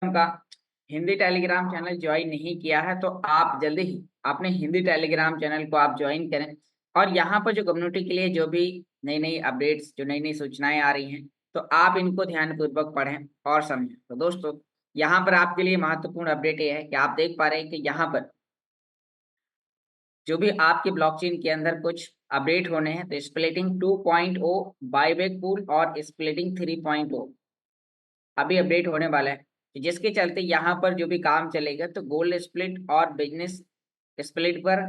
का Hindi Telegram channel join नहीं किया है तो आप जल्दी ही अपने हिंदी टेलीग्राम चैनल को आप ज्वाइन करें। और यहाँ पर जो कम्युनिटी के लिए जो भी नई नई अपडेट्स जो नई नई सूचनाएं आ रही हैं तो आप इनको ध्यानपूर्वक पढ़ें और समझें। तो दोस्तों, यहाँ पर आपके लिए महत्वपूर्ण अपडेट ये है कि आप देख पा रहे हैं कि यहाँ पर जो भी आपके ब्लॉकचेन के अंदर कुछ अपडेट होने हैं तो स्प्लिटिंग 2.0, बाईबैक पूल और स्प्लिटिंग 3.0 अभी अपडेट होने वाला है। तो जिसके चलते यहाँ पर जो भी काम चलेगा तो गोल्ड स्प्लिट और बिजनेस स्प्लिट पर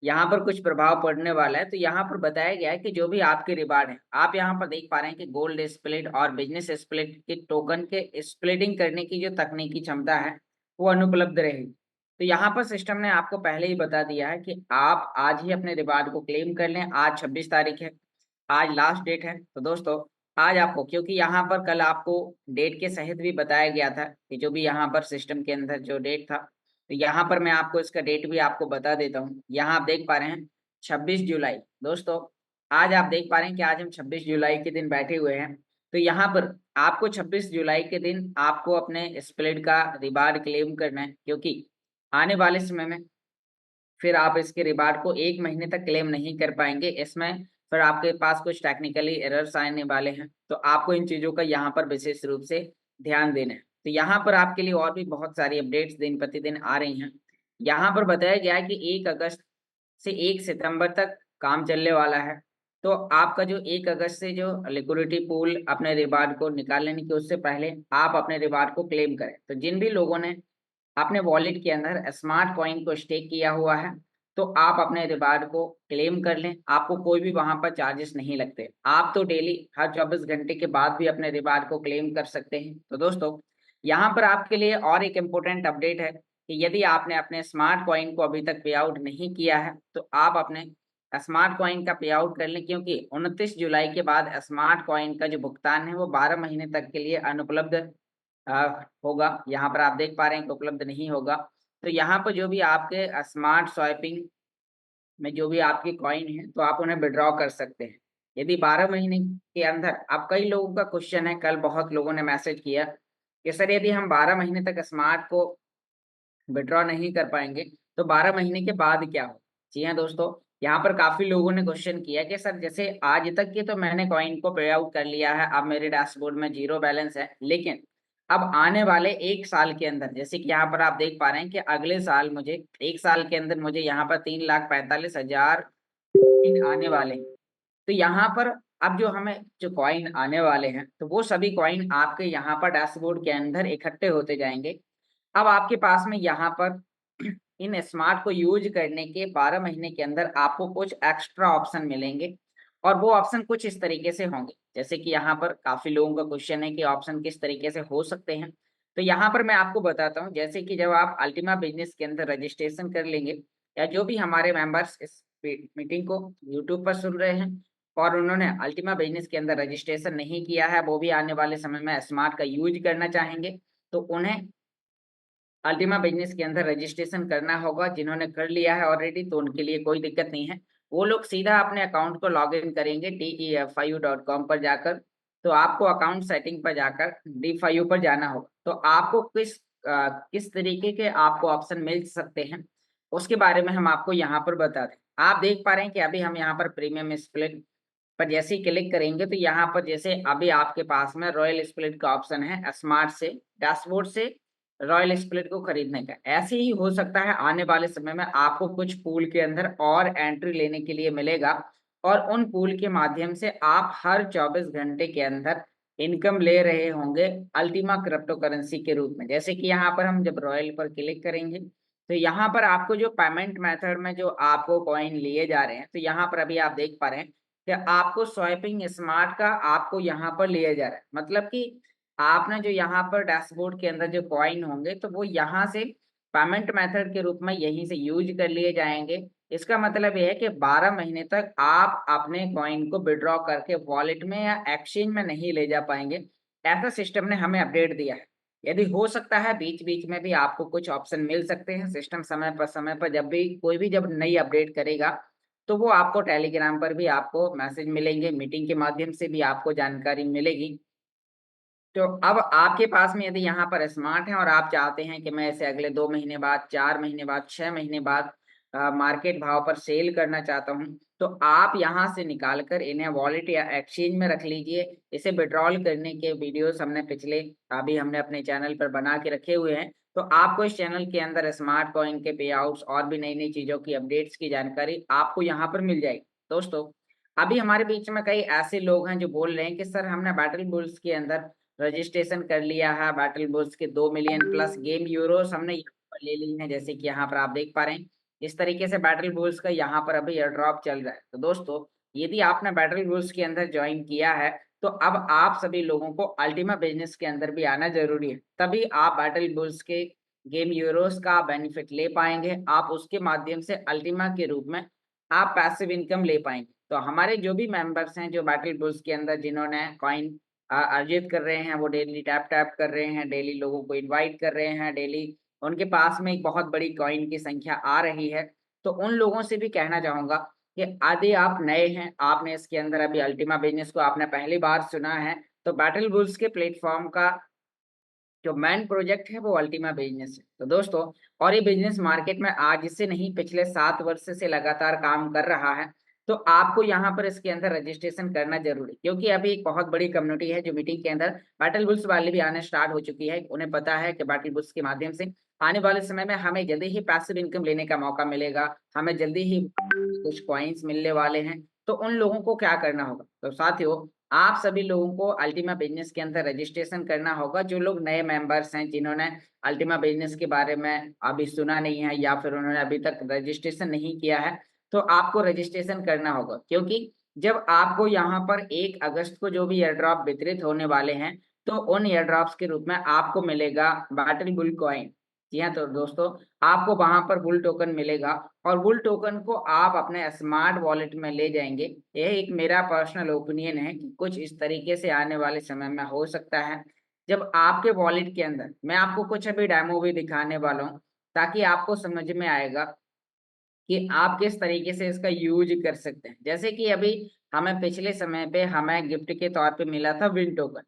यहाँ पर कुछ प्रभाव पड़ने वाला है। तो यहाँ पर बताया गया है कि जो भी आपके रिवार्ड है, आप यहाँ पर देख पा रहे हैं कि गोल्ड स्प्लिट और बिजनेस स्प्लिट के टोकन के स्प्लिटिंग करने की जो तकनीकी क्षमता है वो अनुपलब्ध रहेगी। तो यहाँ पर सिस्टम ने आपको पहले ही बता दिया है कि आप आज ही अपने रिवार्ड को क्लेम कर लें। आज 26 तारीख है, आज लास्ट डेट है। तो दोस्तों, आज आपको, क्योंकि यहाँ पर कल आपको डेट के सहित भी बताया गया था कि जो भी यहाँ पर सिस्टम के अंदर जो डेट था, तो यहाँ पर मैं आपको इसका डेट भी आपको बता देता हूँ। यहाँ आप देख पा रहे हैं 26 जुलाई। दोस्तों, आज आप देख पा रहे हैं कि आज हम 26 जुलाई के दिन बैठे हुए हैं। तो यहाँ पर आपको 26 जुलाई के दिन आपको अपने स्प्लिट का रिवार्ड क्लेम करना है, क्योंकि आने वाले समय में फिर आप इसके रिवार्ड को 1 महीने तक क्लेम नहीं कर पाएंगे। इसमें फिर आपके पास कुछ टेक्निकली एरर्स आने वाले हैं, तो आपको इन चीज़ों का यहाँ पर विशेष रूप से ध्यान देना है। तो यहाँ पर आपके लिए और भी बहुत सारी अपडेट्स दिन प्रतिदिन आ रही हैं। यहाँ पर बताया गया है कि 1 अगस्त से 1 सितंबर तक काम चलने वाला है। तो आपका जो 1 अगस्त से जो लिक्विडिटी पूल अपने रिवार्ड को निकाल लेने के उससे पहले आप अपने रिवार्ड को क्लेम करें। तो जिन भी लोगों ने अपने वॉलेट के अंदर स्मार्ट कॉइन को स्टेक किया हुआ है तो आप अपने रिवार्ड को क्लेम कर लें। आपको कोई भी वहां पर चार्जेस नहीं लगते। आप तो डेली हर 24 घंटे के बाद भी अपने रिवार्ड को क्लेम कर सकते हैं। तो दोस्तों, यहाँ पर आपके लिए और एक इम्पोर्टेंट अपडेट है कि यदि आपने अपने स्मार्ट कॉइन को अभी तक पे आउट नहीं किया है तो आप अपने स्मार्ट कॉइन का पे आउट कर लें, क्योंकि 29 जुलाई के बाद स्मार्ट कॉइन का जो भुगतान है वो 12 महीने तक के लिए अनुपलब्ध होगा। यहाँ पर आप देख पा रहे हैं कि उपलब्ध नहीं होगा। तो यहाँ पर जो भी आपके स्मार्ट स्वैपिंग में जो भी आपकी कॉइन है तो आप उन्हें विड्रॉ कर सकते हैं। यदि 12 महीने के अंदर, अब कई लोगों का क्वेश्चन है, कल बहुत लोगों ने मैसेज किया कि सर यदि हम 12 महीने तक स्मार्ट को विड्रॉ नहीं कर पाएंगे तो 12 महीने के बाद क्या हो। जी हाँ दोस्तों, यहाँ पर काफी लोगों ने क्वेश्चन किया कि सर जैसे आज तक की तो मैंने कॉइन को पे आउट कर लिया है, अब मेरे डैशबोर्ड में जीरो बैलेंस है, लेकिन अब आने वाले 1 साल के अंदर, जैसे कि यहाँ पर आप देख पा रहे हैं कि अगले साल मुझे 1 साल के अंदर मुझे यहाँ पर 3,45,000 आने वाले हैं। तो यहाँ पर अब जो हमें जो कॉइन आने वाले हैं तो वो सभी कॉइन आपके यहाँ पर डैशबोर्ड के अंदर इकट्ठे होते जाएंगे। अब आपके पास में यहाँ पर इन स्मार्ट को यूज करने के 12 महीने के अंदर आपको कुछ एक्स्ट्रा ऑप्शन मिलेंगे। और वो ऑप्शन कुछ इस तरीके से होंगे, जैसे कि यहाँ पर काफी लोगों का क्वेश्चन है कि ऑप्शन किस तरीके से हो सकते हैं। तो यहाँ पर मैं आपको बताता हूँ, जैसे कि जब आप अल्टीमा बिजनेस के अंदर रजिस्ट्रेशन कर लेंगे, या जो भी हमारे मेंबर्स इस मीटिंग को यूट्यूब पर सुन रहे हैं और उन्होंने अल्टीमा बिजनेस के अंदर रजिस्ट्रेशन नहीं किया है, वो भी आने वाले समय में स्मार्ट का यूज करना चाहेंगे, तो उन्हें अल्टीमा बिजनेस के अंदर रजिस्ट्रेशन करना होगा। जिन्होंने कर लिया है ऑलरेडी तो उनके लिए कोई दिक्कत नहीं है। वो लोग सीधा अपने अकाउंट को लॉग इन करेंगे TEFIU.com पर जाकर। तो आपको अकाउंट सेटिंग पर जाकर DFIU पर जाना होगा। तो आपको किस तरीके के आपको ऑप्शन मिल सकते हैं उसके बारे में हम आपको यहाँ पर बता दें। आप देख पा रहे हैं कि अभी हम यहाँ पर प्रीमियम स्प्लिट पर जैसे ही क्लिक करेंगे तो यहाँ पर जैसे अभी आपके पास में रॉयल स्प्लिट का ऑप्शन है, स्मार्ट से डैशबोर्ड से रॉयल स्प्लिट को खरीदने का। ऐसे ही हो सकता है आने वाले समय में आपको कुछ पूल के अंदर और एंट्री लेने के लिए मिलेगा, और उन पूल के माध्यम से आप हर 24 घंटे के अंदर इनकम ले रहे होंगे अल्टीमा क्रिप्टो करेंसी के रूप में। जैसे कि यहाँ पर हम जब रॉयल पर क्लिक करेंगे तो यहाँ पर आपको जो पेमेंट मेथड में जो आपको कॉइन लिए जा रहे हैं, तो यहाँ पर अभी आप देख पा रहे हैं कि आपको स्वैपिंग स्मार्ट का आपको यहाँ पर लिया जा रहा है। मतलब कि आपने जो यहाँ पर डैशबोर्ड के अंदर जो कॉइन होंगे तो वो यहाँ से पेमेंट मेथड के रूप में यहीं से यूज कर लिए जाएंगे। इसका मतलब ये है कि 12 महीने तक आप अपने कॉइन को विड्रॉ करके वॉलेट में या एक्सचेंज में नहीं ले जा पाएंगे। ऐसा सिस्टम ने हमें अपडेट दिया है। यदि हो सकता है बीच बीच में भी आपको कुछ ऑप्शन मिल सकते हैं, सिस्टम समय पर जब भी कोई भी जब नई अपडेट करेगा तो वो आपको टेलीग्राम पर भी आपको मैसेज मिलेंगे, मीटिंग के माध्यम से भी आपको जानकारी मिलेगी। तो अब आपके पास में यदि यहाँ पर स्मार्ट है और आप चाहते हैं कि मैं इसे अगले 2 महीने बाद, 4 महीने बाद, 6 महीने बाद मार्केट भाव पर सेल करना चाहता हूँ, तो आप यहाँ से निकाल कर इन्हें वॉलेट या एक्सचेंज में रख लीजिए। इसे विड्रॉल करने के वीडियोस हमने पिछले अभी हमने अपने चैनल पर बना के रखे हुए हैं। तो आपको इस चैनल के अंदर स्मार्ट कॉइन के पे आउट्स और भी नई नई चीजों की अपडेट्स की जानकारी आपको यहाँ पर मिल जाएगी। दोस्तों, अभी हमारे बीच में कई ऐसे लोग हैं जो बोल रहे हैं कि सर हमने बैटल बुल्स के अंदर रजिस्ट्रेशन कर लिया है, बैटल बुल्स के 2 मिलियन प्लस गेम यूरोस हमने यहाँ पर ले ली हैं, जैसे कि यहाँ पर आप देख पा रहे हैं। इस तरीके से बैटल बुल्स का यहाँ पर अभी एयर ड्रॉप चल रहा है। तो दोस्तों, यदि आपने बैटल बुल्स के अंदर ज्वाइन किया है तो अब आप सभी लोगों को अल्टीमा बिजनेस के अंदर भी आना जरूरी है, तभी आप बैटल बुल्स के गेम यूरोस का बेनिफिट ले पाएंगे। आप उसके माध्यम से अल्टीमा के रूप में आप पैसिव इनकम ले पाएंगे। तो हमारे जो भी मेंबर्स हैं जो बैटल बुल्स के अंदर जिन्होंने कॉइन अर्जित कर रहे हैं, वो डेली टैप टैप कर रहे हैं, डेली लोगों को इनवाइट कर रहे हैं, डेली उनके पास में एक बहुत बड़ी कॉइन की संख्या आ रही है। तो उन लोगों से भी कहना चाहूंगा कि यदि आप नए हैं, आपने इसके अंदर अभी अल्टीमा बिजनेस को आपने पहली बार सुना है, तो बैटल बुल्स के प्लेटफॉर्म का जो मेन प्रोजेक्ट है वो अल्टीमा बिजनेस है। तो दोस्तों, और ये बिजनेस मार्केट में आज से नहीं पिछले 7 वर्ष से लगातार काम कर रहा है। तो आपको यहाँ पर इसके अंदर रजिस्ट्रेशन करना जरूरी, क्योंकि अभी एक बहुत बड़ी कम्युनिटी है जो मीटिंग के अंदर बैटल बुल्स वाले भी आने स्टार्ट हो चुकी है। उन्हें पता है कि बैटल बुल्स के माध्यम से आने वाले समय में हमें जल्दी ही पैसिव इनकम लेने का मौका मिलेगा, हमें जल्दी ही कुछ कॉइन्स मिलने वाले हैं। तो उन लोगों को क्या करना होगा, तो साथियों, आप सभी लोगों को अल्टीमा बिजनेस के अंदर रजिस्ट्रेशन करना होगा। जो लोग नए मेंबर्स हैं जिन्होंने अल्टीमा बिजनेस के बारे में अभी सुना नहीं है या फिर उन्होंने अभी तक रजिस्ट्रेशन नहीं किया है, तो आपको रजिस्ट्रेशन करना होगा। क्योंकि जब आपको यहाँ पर 1 अगस्त को जो भी एयर ड्रॉप वितरित होने वाले हैं, तो उन एयर ड्रॉप्स के रूप में आपको मिलेगा बैटल बुल कॉइन। जी हाँ, तो दोस्तों, आपको वहां पर बुल टोकन मिलेगा और बुल टोकन को आप अपने स्मार्ट वॉलेट में ले जाएंगे। यह एक मेरा पर्सनल ओपिनियन है कि कुछ इस तरीके से आने वाले समय में हो सकता है। जब आपके वॉलेट के अंदर, मैं आपको कुछ अभी डेमो भी दिखाने वाला हूँ ताकि आपको समझ में आएगा कि आप किस तरीके से इसका यूज कर सकते हैं। जैसे कि अभी हमें पिछले समय पे हमें गिफ्ट के तौर पे मिला था विन टोकन।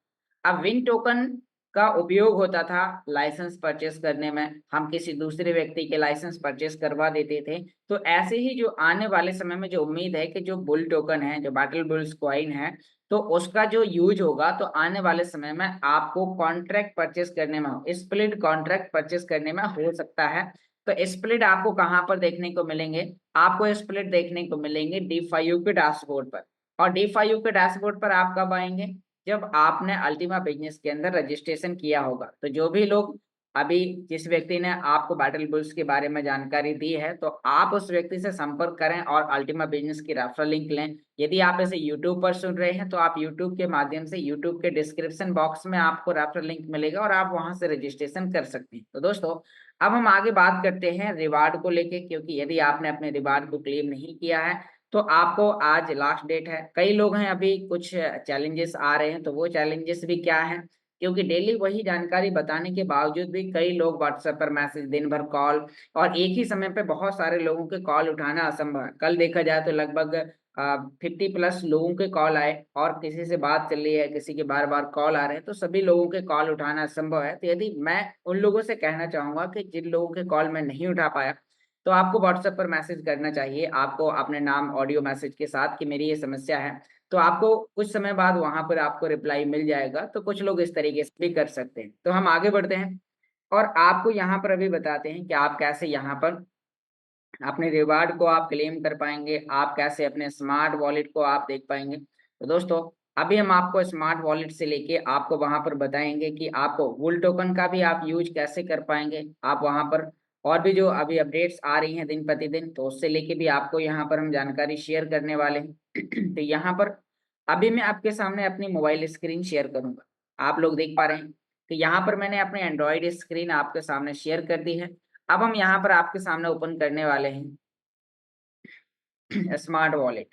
अब विन टोकन का उपयोग होता था लाइसेंस परचेस करने में, हम किसी दूसरे व्यक्ति के लाइसेंस परचेस करवा देते थे। तो ऐसे ही जो आने वाले समय में जो उम्मीद है कि जो बुल टोकन है, जो बैटल बुल्स कॉइन है, तो उसका जो यूज होगा, तो आने वाले समय में आपको कॉन्ट्रैक्ट परचेस करने में, स्प्लिट कॉन्ट्रैक्ट परचेस करने में हो सकता है। तो स्प्लिट आपको कहाँ पर देखने को मिलेंगे, आपको स्प्लिट देखने को मिलेंगे डी5u के डैशबोर्ड पर। और डी5u के डैशबोर्ड पर आप कब आएंगे, जब आपने अल्टीमा बिजनेस के अंदर रजिस्ट्रेशन किया होगा। तो जो भी लोग अभी, जिस व्यक्ति ने आपको बैटल बुल्स के बारे में जानकारी दी है, तो आप उस व्यक्ति से संपर्क करें और अल्टीमा बिजनेस की रेफरल लिंक लें। यदि आप इसे यूट्यूब पर सुन रहे हैं तो आप यूट्यूब के माध्यम से यूट्यूब के डिस्क्रिप्शन बॉक्स में आपको रेफरल लिंक मिलेगा और आप वहां से रजिस्ट्रेशन कर सकते हैं। तो दोस्तों, अब हम आगे बात करते हैं रिवार्ड को लेके, क्योंकि यदि आपने अपने रिवार्ड को क्लेम नहीं किया है तो आपको आज लास्ट डेट है। कई लोग हैं अभी कुछ चैलेंजेस आ रहे हैं, तो वो चैलेंजेस भी क्या हैं, क्योंकि डेली वही जानकारी बताने के बावजूद भी कई लोग व्हाट्सएप पर मैसेज, दिन भर कॉल, और एक ही समय पे बहुत सारे लोगों के कॉल उठाना असंभव है। कल देखा जाए तो लगभग 50+ लोगों के कॉल आए और किसी से बात चल रही है, किसी के बार बार कॉल आ रहे हैं, तो सभी लोगों के कॉल उठाना असंभव है। तो यदि मैं उन लोगों से कहना चाहूंगा कि जिन लोगों के कॉल मैं नहीं उठा पाया, तो आपको व्हाट्सएप पर मैसेज करना चाहिए, आपको अपने नाम ऑडियो मैसेज के साथ कि मेरी ये समस्या है। तो आपको कुछ समय बाद वहां पर आपको रिप्लाई मिल जाएगा। तो कुछ लोग इस तरीके से भी कर सकते हैं। तो हम आगे बढ़ते हैं और आपको यहाँ पर अभी बताते हैं कि आप कैसे यहाँ पर अपने रिवार्ड को आप क्लेम कर पाएंगे, आप कैसे अपने स्मार्ट वॉलेट को आप देख पाएंगे। तो दोस्तों, अभी हम आपको स्मार्ट वॉलेट से लेके आपको वहां पर बताएंगे कि आपको वुल टोकन का भी आप यूज कैसे कर पाएंगे। आप वहां पर और भी जो अभी अपडेट्स आ रही हैं दिन प्रतिदिन, तो उससे लेके भी आपको यहाँ पर हम जानकारी शेयर करने वाले हैं। तो यहाँ पर अभी मैं आपके सामने अपनी मोबाइल स्क्रीन शेयर करूंगा। आप लोग देख पा रहे हैं कि यहाँ पर मैंने अपनी एंड्रॉइड स्क्रीन आपके सामने शेयर कर दी है। अब हम यहाँ पर आपके सामने ओपन करने वाले हैं स्मार्ट वॉलेट।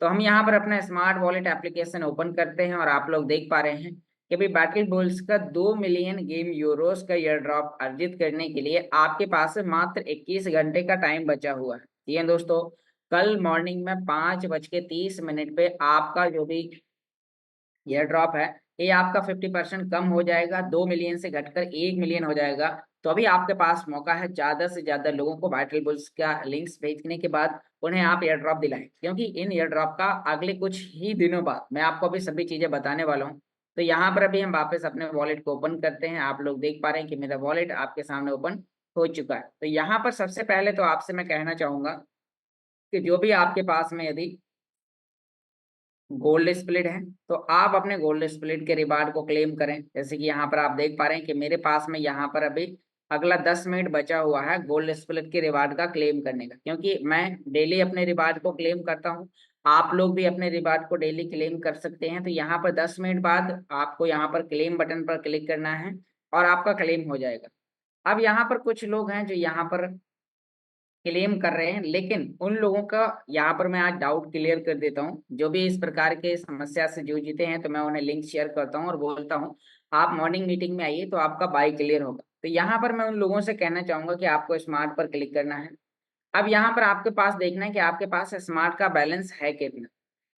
तो हम यहाँ पर अपना स्मार्ट वॉलेट एप्लीकेशन ओपन करते हैं और आप लोग देख पा रहे हैं कि भाई बैटल बुल्स का 2 मिलियन गेम यूरोस का एयर ड्रॉप अर्जित करने के लिए आपके पास मात्र 21 घंटे का टाइम बचा हुआ है। जी हाँ दोस्तों, कल मॉर्निंग में 5:30 पे आपका जो भी एयर ड्रॉप है, ये आपका 50% कम हो जाएगा, 2 मिलियन से घटकर 1 मिलियन हो जाएगा। तो अभी आपके पास मौका है ज्यादा से ज्यादा लोगों को वाइटल बुल्स का लिंक्स भेजने के बाद उन्हें आप एयर ड्रॉप दिलाएं, क्योंकि इन एयर ड्रॉप का अगले कुछ ही दिनों बाद मैं आपको अभी सभी चीजें बताने वाला हूँ। तो यहाँ पर अभी हम वापस अपने वॉलेट को ओपन करते हैं। आप लोग देख पा रहे हैं कि मेरा वॉलेट आपके सामने ओपन हो चुका है। तो यहाँ पर सबसे पहले तो आपसे मैं कहना चाहूंगा कि जो भी आपके पास में यदि गोल्ड स्प्लिट है तो आप अपने गोल्ड स्प्लिट के रिवार्ड को क्लेम करें। जैसे कि यहाँ पर आप देख पा रहे हैं कि मेरे पास में यहाँ पर अभी अगला 10 मिनट बचा हुआ है गोल्ड स्प्लिट के रिवार्ड का क्लेम करने का, क्योंकि मैं डेली अपने रिवार्ड को क्लेम करता हूँ। आप लोग भी अपने रिवार्ड को डेली क्लेम कर सकते हैं। तो यहाँ पर 10 मिनट बाद आपको यहाँ पर क्लेम बटन पर क्लिक करना है और आपका क्लेम हो जाएगा। अब यहाँ पर कुछ लोग हैं जो यहाँ पर क्लेम कर रहे हैं, लेकिन उन लोगों का यहाँ पर मैं आज डाउट क्लियर कर देता हूँ। जो भी इस प्रकार के समस्या से जूझते हैं तो मैं उन्हें लिंक शेयर करता हूँ और बोलता हूँ आप मॉर्निंग मीटिंग में आइए तो आपका बाय क्लियर होगा। तो यहाँ पर मैं उन लोगों से कहना चाहूंगा कि आपको स्मार्ट पर क्लिक करना है। अब यहाँ पर आपके पास देखना है कि आपके पास स्मार्ट का बैलेंस है कितना।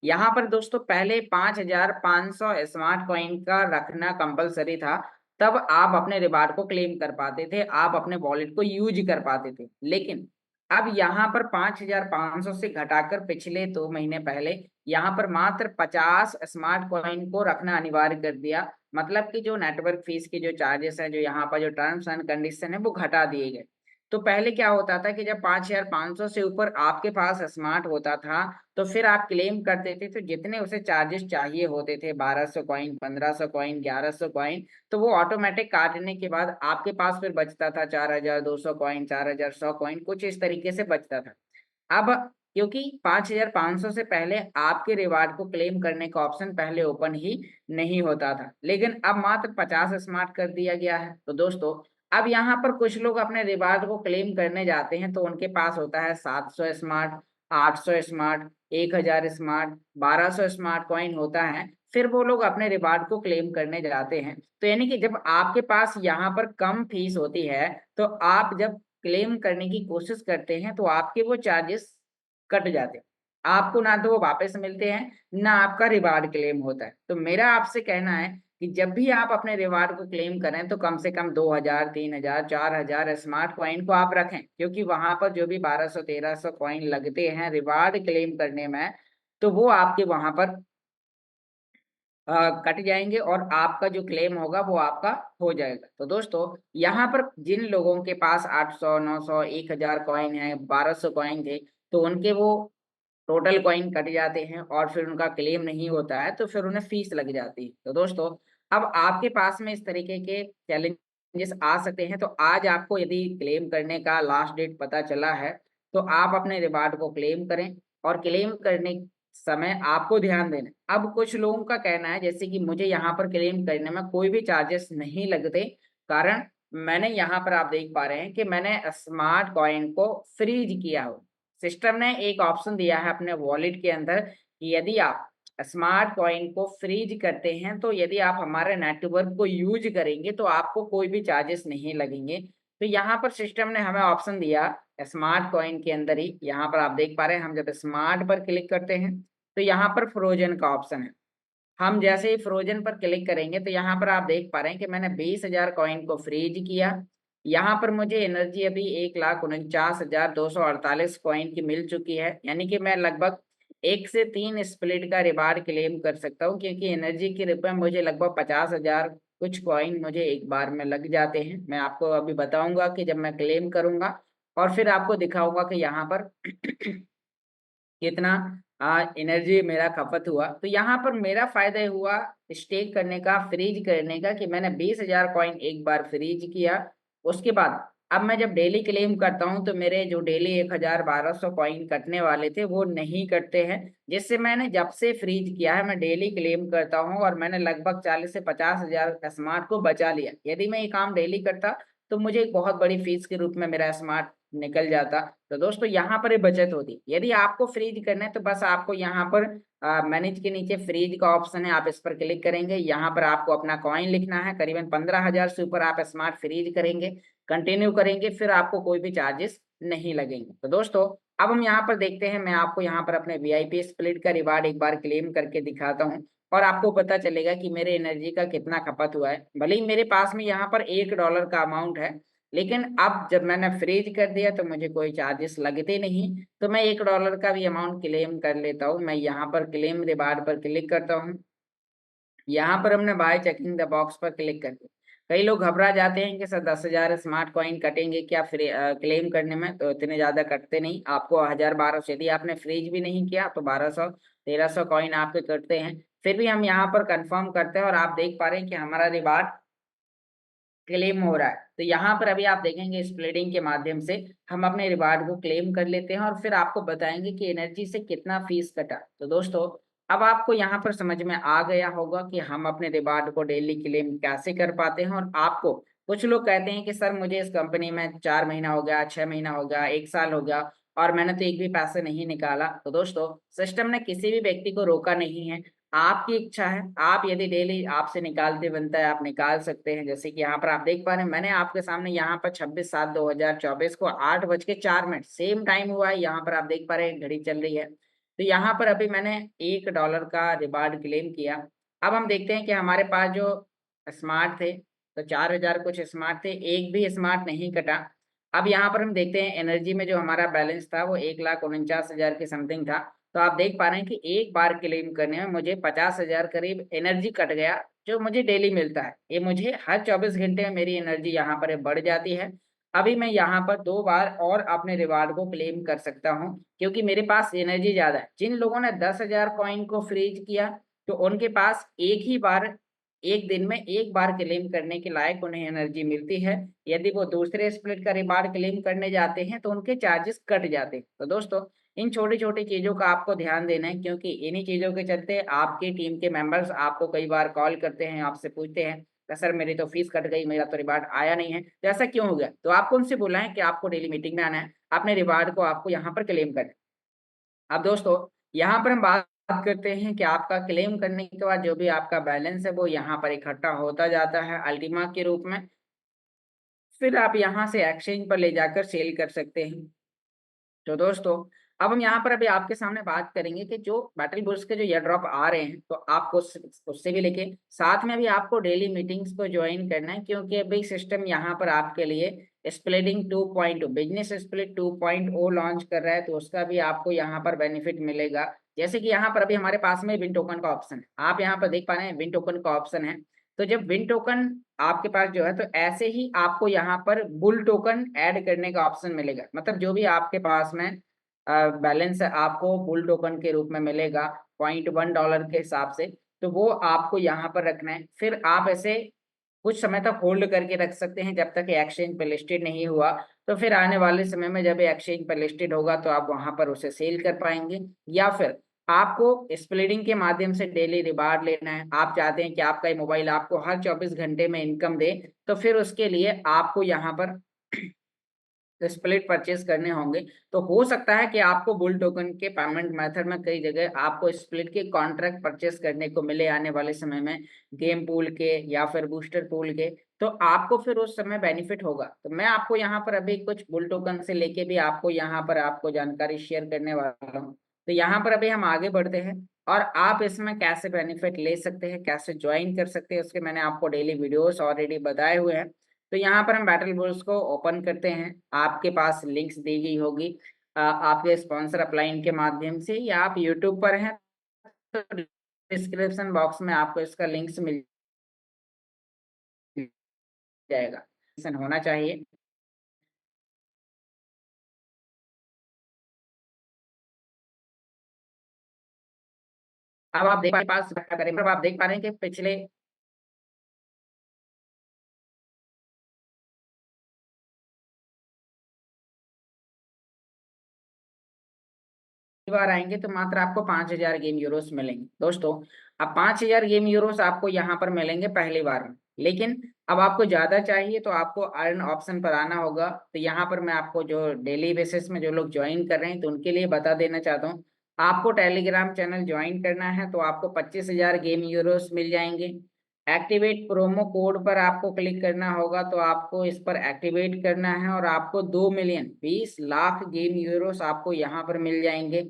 यहाँ पर दोस्तों पहले 5,500 स्मार्ट कॉइन का रखना कंपलसरी था, तब आप अपने रिवार्ड को क्लेम कर पाते थे, आप अपने वॉलेट को यूज कर पाते थे। लेकिन अब यहाँ पर 5,500 से घटाकर पिछले 2 महीने पहले यहाँ पर मात्र 50 स्मार्ट कॉइन को रखना अनिवार्य कर दिया। मतलब कि जो नेटवर्क फीस के जो चार्जेस है, जो यहाँ पर जो टर्म्स एंड कंडीशन है वो घटा दिए गए। तो पहले क्या होता था कि जब 5,500 से ऊपर आपके पास स्मार्ट होता था तो फिर आप क्लेम करते थे, तो जितने उसे चार्जेस चाहिए होते थे 1,200 कॉइन, 1,500 कॉइन, 1,100 कॉइन, तो वो ऑटोमेटिक काटने के बाद आपके पास फिर बचता था 4,200 कॉइन, 4,100 कॉइन, कुछ इस तरीके से बचता था। अब क्योंकि 5,500 से पहले आपके रिवार्ड को क्लेम करने का ऑप्शन पहले ओपन ही नहीं होता था, लेकिन अब मात्र 50 स्मार्ट कर दिया गया है। तो दोस्तों अब यहाँ पर कुछ लोग अपने रिवार्ड को क्लेम करने जाते हैं तो उनके पास होता है 700 smart, 800 smart, 1,000 smart, 1,200 smart coin होता है। फिर वो लोग अपने रिवार्ड को क्लेम करने जाते हैं। तो यानी कि जब आपके पास यहाँ पर कम फीस होती है तो आप जब क्लेम करने की कोशिश करते हैं तो आपके वो चार्जेस कट जाते हैं, आपको ना तो वो वापस मिलते हैं ना आपका रिवार्ड क्लेम होता है। तो मेरा आपसे कहना है कि जब भी आप अपने रिवार्ड को क्लेम करें तो कम से कम 2,000, 3,000, 4,000 स्मार्ट कॉइन को आप रखें, क्योंकि वहां पर जो भी 1,200, 1,300 कॉइन लगते हैं रिवार्ड क्लेम करने में, तो वो आपके वहां पर कट जाएंगे और आपका जो क्लेम होगा वो आपका हो जाएगा। तो दोस्तों यहाँ पर जिन लोगों के पास 800, 900, 1,000 कॉइन है, 1,200 कॉइन थे, तो उनके वो टोटल कॉइन कट जाते हैं और फिर उनका क्लेम नहीं होता है, तो फिर उन्हें फीस लग जाती है। तो दोस्तों अब आपके पास में इस तरीके के चैलेंजेस आ सकते हैं। तो आज आपको यदि क्लेम करने का लास्ट डेट पता चला है तो आप अपने रिवार्ड को क्लेम करें, और क्लेम करने समय आपको ध्यान देना। अब कुछ लोगों का कहना है जैसे कि मुझे यहाँ पर क्लेम करने में कोई भी चार्जेस नहीं लगते, कारण मैंने यहाँ पर आप देख पा रहे हैं कि मैंने स्मार्ट कॉइन को फ्रीज किया हो। सिस्टम ने एक ऑप्शन दिया है अपने वॉलेट के अंदर कि यदि आप स्मार्ट कॉइन को फ्रीज करते हैं तो यदि आप हमारे नेटवर्क को यूज करेंगे तो आपको कोई भी चार्जेस नहीं लगेंगे। तो यहाँ पर सिस्टम ने हमें ऑप्शन दिया स्मार्ट कॉइन के अंदर ही। यहाँ पर आप देख पा रहे हैं हम जब स्मार्ट पर क्लिक करते हैं तो यहाँ पर फ्रोजन का ऑप्शन है। हम जैसे ही फ्रोजन पर क्लिक करेंगे तो यहाँ पर आप देख पा रहे हैं कि मैंने 20,000 कॉइन को फ्रीज किया। यहाँ पर मुझे एनर्जी अभी 1,49,248 कॉइन की मिल चुकी है, यानी कि मैं लगभग 1 से 3 स्प्लिट का रिवार्ड क्लेम कर सकता हूँ, क्योंकि एनर्जी के रूप में मुझे लगभग 50,000 कुछ कॉइन मुझे एक बार में लग जाते हैं। मैं आपको अभी बताऊंगा कि जब मैं क्लेम करूंगा और फिर आपको दिखाऊंगा कि यहाँ पर कितना एनर्जी मेरा खपत हुआ। तो यहाँ पर मेरा फायदा हुआ स्टेक करने का, फ्रीज करने का, कि मैंने 20,000 कॉइन एक बार फ्रीज किया। उसके बाद अब मैं जब डेली क्लेम करता हूँ तो मेरे जो डेली 1,100-1,200 कॉइन कटने वाले थे वो नहीं कटते हैं, जिससे मैंने जब से फ्रीज किया है मैं डेली क्लेम करता हूँ और मैंने लगभग 40 से 50,000 स्मार्ट को बचा लिया। यदि मैं ये काम डेली करता तो मुझे एक बहुत बड़ी फीस के रूप में मेरा स्मार्ट निकल जाता। तो दोस्तों यहाँ पर ये बचत होती। यदि आपको फ्रीज करना है तो बस आपको यहाँ पर मैनेज के नीचे फ्रीज का ऑप्शन है, आप इस पर क्लिक करेंगे। यहाँ पर आपको अपना कॉइन लिखना है, करीबन 15,000 से ऊपर आप स्मार्ट फ्रीज करेंगे, कंटिन्यू करेंगे, फिर आपको कोई भी चार्जेस नहीं लगेंगे। तो दोस्तों अब हम यहाँ पर देखते हैं, मैं आपको यहाँ पर अपने VIP स्प्लिट का रिवार्ड एक बार क्लेम करके दिखाता हूँ। और आपको पता चलेगा कि मेरे एनर्जी का कितना खपत हुआ है। भले ही मेरे पास में यहाँ पर $1 का अमाउंट है, लेकिन अब जब मैंने फ्रीज कर दिया तो मुझे कोई चार्जेस लगते नहीं, तो मैं $1 का भी अमाउंट क्लेम कर लेता हूँ। मैं यहाँ पर क्लेम रिवार्ड पर क्लिक करता हूँ। यहाँ पर हमने बाय चेकिंग द बॉक्स पर क्लिक करके, कई लोग घबरा जाते हैं कि सर 10,000 स्मार्ट कॉइन कटेंगे क्या फ्री क्लेम करने में, तो इतने ज्यादा कटते नहीं, आपको 1,000 1200, यदि आपने फ्रीज भी नहीं किया तो 1,200 1300 कॉइन आपके कटते हैं। फिर भी हम यहाँ पर कंफर्म करते हैं और आप देख पा रहे हैं कि हमारा रिवार्ड क्लेम हो रहा है। तो यहाँ पर अभी आप देखेंगे स्प्लिटिंग के माध्यम से हम अपने रिवार्ड को क्लेम कर लेते हैं और फिर आपको बताएंगे कि एनर्जी से कितना फीस कटा। तो दोस्तों, अब आपको यहाँ पर समझ में आ गया होगा कि हम अपने रिवार्ड को डेली क्लेम कैसे कर पाते हैं। और आपको कुछ लोग कहते हैं कि सर मुझे इस कंपनी में 4 महीना हो गया, 6 महीना हो गया, 1 साल हो गया और मैंने तो एक भी पैसे नहीं निकाला। तो दोस्तों, सिस्टम ने किसी भी व्यक्ति को रोका नहीं है, आपकी इच्छा है। आप यदि डेली आपसे निकालते बनता है, आप निकाल सकते हैं। जैसे कि यहाँ पर आप देख पा रहे हैं, मैंने आपके सामने यहाँ पर 26/7/2024 को 8:04 सेम टाइम हुआ है। यहाँ पर आप देख पा रहे हैं घड़ी चल रही है। तो यहाँ पर अभी मैंने $1 का रिवार्ड क्लेम किया। अब हम देखते हैं कि हमारे पास जो स्मार्ट थे, तो 4,000 कुछ स्मार्ट थे, एक भी स्मार्ट नहीं कटा। अब यहाँ पर हम देखते हैं एनर्जी में जो हमारा बैलेंस था वो 1,49,000 के समथिंग था। तो आप देख पा रहे हैं कि एक बार क्लेम करने में मुझे 50,000 करीब एनर्जी कट गया, जो मुझे डेली मिलता है। ये मुझे हर 24 घंटे में मेरी एनर्जी यहाँ पर बढ़ जाती है। अभी मैं यहाँ पर 2 बार और अपने रिवार्ड को क्लेम कर सकता हूँ, क्योंकि मेरे पास एनर्जी ज्यादा है। जिन लोगों ने 10,000 कॉइन को फ्रीज किया, तो उनके पास एक ही बार, एक दिन में एक बार क्लेम करने के लायक उन्हें एनर्जी मिलती है। यदि वो दूसरे स्प्लिट का रिवार्ड क्लेम करने जाते हैं तो उनके चार्जेस कट जाते हैं। तो दोस्तों, इन छोटी छोटी चीजों का आपको ध्यान देना है, क्योंकि इन्हीं चीजों के चलते आपकी टीम के मेंबर्स आपको कई बार कॉल करते हैं, आपसे पूछते हैं कि सर मेरी तो फीस कट गई, मेरा तो रिवार्ड आया नहीं है, तो ऐसा क्यों हो गया। तो आपको उनसे बोला है कि आपको डेली मीटिंग में आना है, अपने रिवार्ड को आपको यहाँ पर क्लेम करना है। अब दोस्तों, यहाँ पर हम बात करते हैं कि आपका क्लेम करने के बाद जो भी आपका बैलेंस है वो यहाँ पर इकट्ठा होता जाता है अल्टीमा के रूप में। फिर आप यहाँ से एक्सचेंज पर ले जाकर सेल कर सकते हैं। तो दोस्तों, अब हम यहाँ पर अभी आपके सामने बात करेंगे कि जो बैटल बुल्स के जो एयर ड्रॉप आ रहे हैं, तो आपको उससे भी लेके साथ में भी आपको डेली मीटिंग्स को ज्वाइन करना है, क्योंकि अभी सिस्टम यहाँ पर आपके लिए स्प्लिटिंग 2.0 बिजनेस स्प्लिट 2.0 लॉन्च कर रहा है, तो उसका भी आपको यहाँ पर बेनिफिट मिलेगा। जैसे कि यहाँ पर अभी हमारे पास में विन टोकन का ऑप्शन है, आप यहाँ पर देख पा रहे हैं विन टोकन का ऑप्शन है। तो जब विन टोकन आपके पास जो है, तो ऐसे ही आपको यहाँ पर बुल टोकन ऐड करने का ऑप्शन मिलेगा। मतलब जो भी आपके पास में बैलेंस है, आपको बुल टोकन के रूप में मिलेगा $0.1 के हिसाब से। तो वो आपको यहाँ पर रखना है। फिर आप ऐसे कुछ समय तक होल्ड करके रख सकते हैं जब तक एक्सचेंज पर लिस्टेड नहीं हुआ। तो फिर आने वाले समय में जब एक्सचेंज पर लिस्टेड होगा तो आप वहां पर उसे सेल कर पाएंगे। या फिर आपको स्प्लिटिंग के माध्यम से डेली रिवार्ड लेना है, आप चाहते हैं कि आपका ये मोबाइल आपको हर 24 घंटे में इनकम दे, तो फिर उसके लिए आपको यहाँ पर स्प्लिट परचेज करने होंगे। तो हो सकता है कि आपको बुल टोकन के पेमेंट मेथड में कई जगह आपको स्प्लिट के कॉन्ट्रैक्ट परचेज करने को मिले आने वाले समय में, गेम पूल के या फिर बूस्टर पूल के। तो आपको फिर उस समय बेनिफिट होगा। तो मैं आपको यहाँ पर अभी कुछ बुल टोकन से लेके भी आपको यहाँ पर आपको जानकारी शेयर करने वाला हूँ। तो यहाँ पर अभी हम आगे बढ़ते हैं और आप इसमें कैसे बेनिफिट ले सकते हैं, कैसे ज्वाइन कर सकते हैं, उसके मैंने आपको डेली वीडियोस ऑलरेडी बताए हुए हैं। तो यहाँ पर हम बैटल बुल्स को ओपन करते हैं। आपके पास लिंक्स दी गई होगी आपके स्पॉन्सर अपलाइन के माध्यम से, या आप यूट्यूब पर हैं तो डिस्क्रिप्शन बॉक्स में आपको इसका लिंक्स मिल जाएगा, होना चाहिए। अब आप देख पास करें, अब आप देख पा रहे हैं कि पिछले बार आएंगे तो मात्र आपको 5,000 गेम यूरोस मिलेंगे। दोस्तों, अब 5,000 गेम यूरोस आपको यहाँ पर मिलेंगे पहली बार में। लेकिन अब आपको ज्यादा चाहिए तो आपको अर्न ऑप्शन पर आना होगा। तो यहाँ पर मैं आपको जो डेली बेसिस में जो लोग ज्वाइन कर रहे हैं तो उनके लिए बता देना चाहता हूँ, आपको टेलीग्राम चैनल ज्वाइन करना है तो आपको 25,000 गेम यूरोस मिल जाएंगे। एक्टिवेट प्रोमो कोड पर आपको क्लिक करना होगा, तो आपको इस पर एक्टिवेट करना है और आपको 2 मिलियन 20 लाख गेम यूरोस आपको यहाँ पर मिल जाएंगे।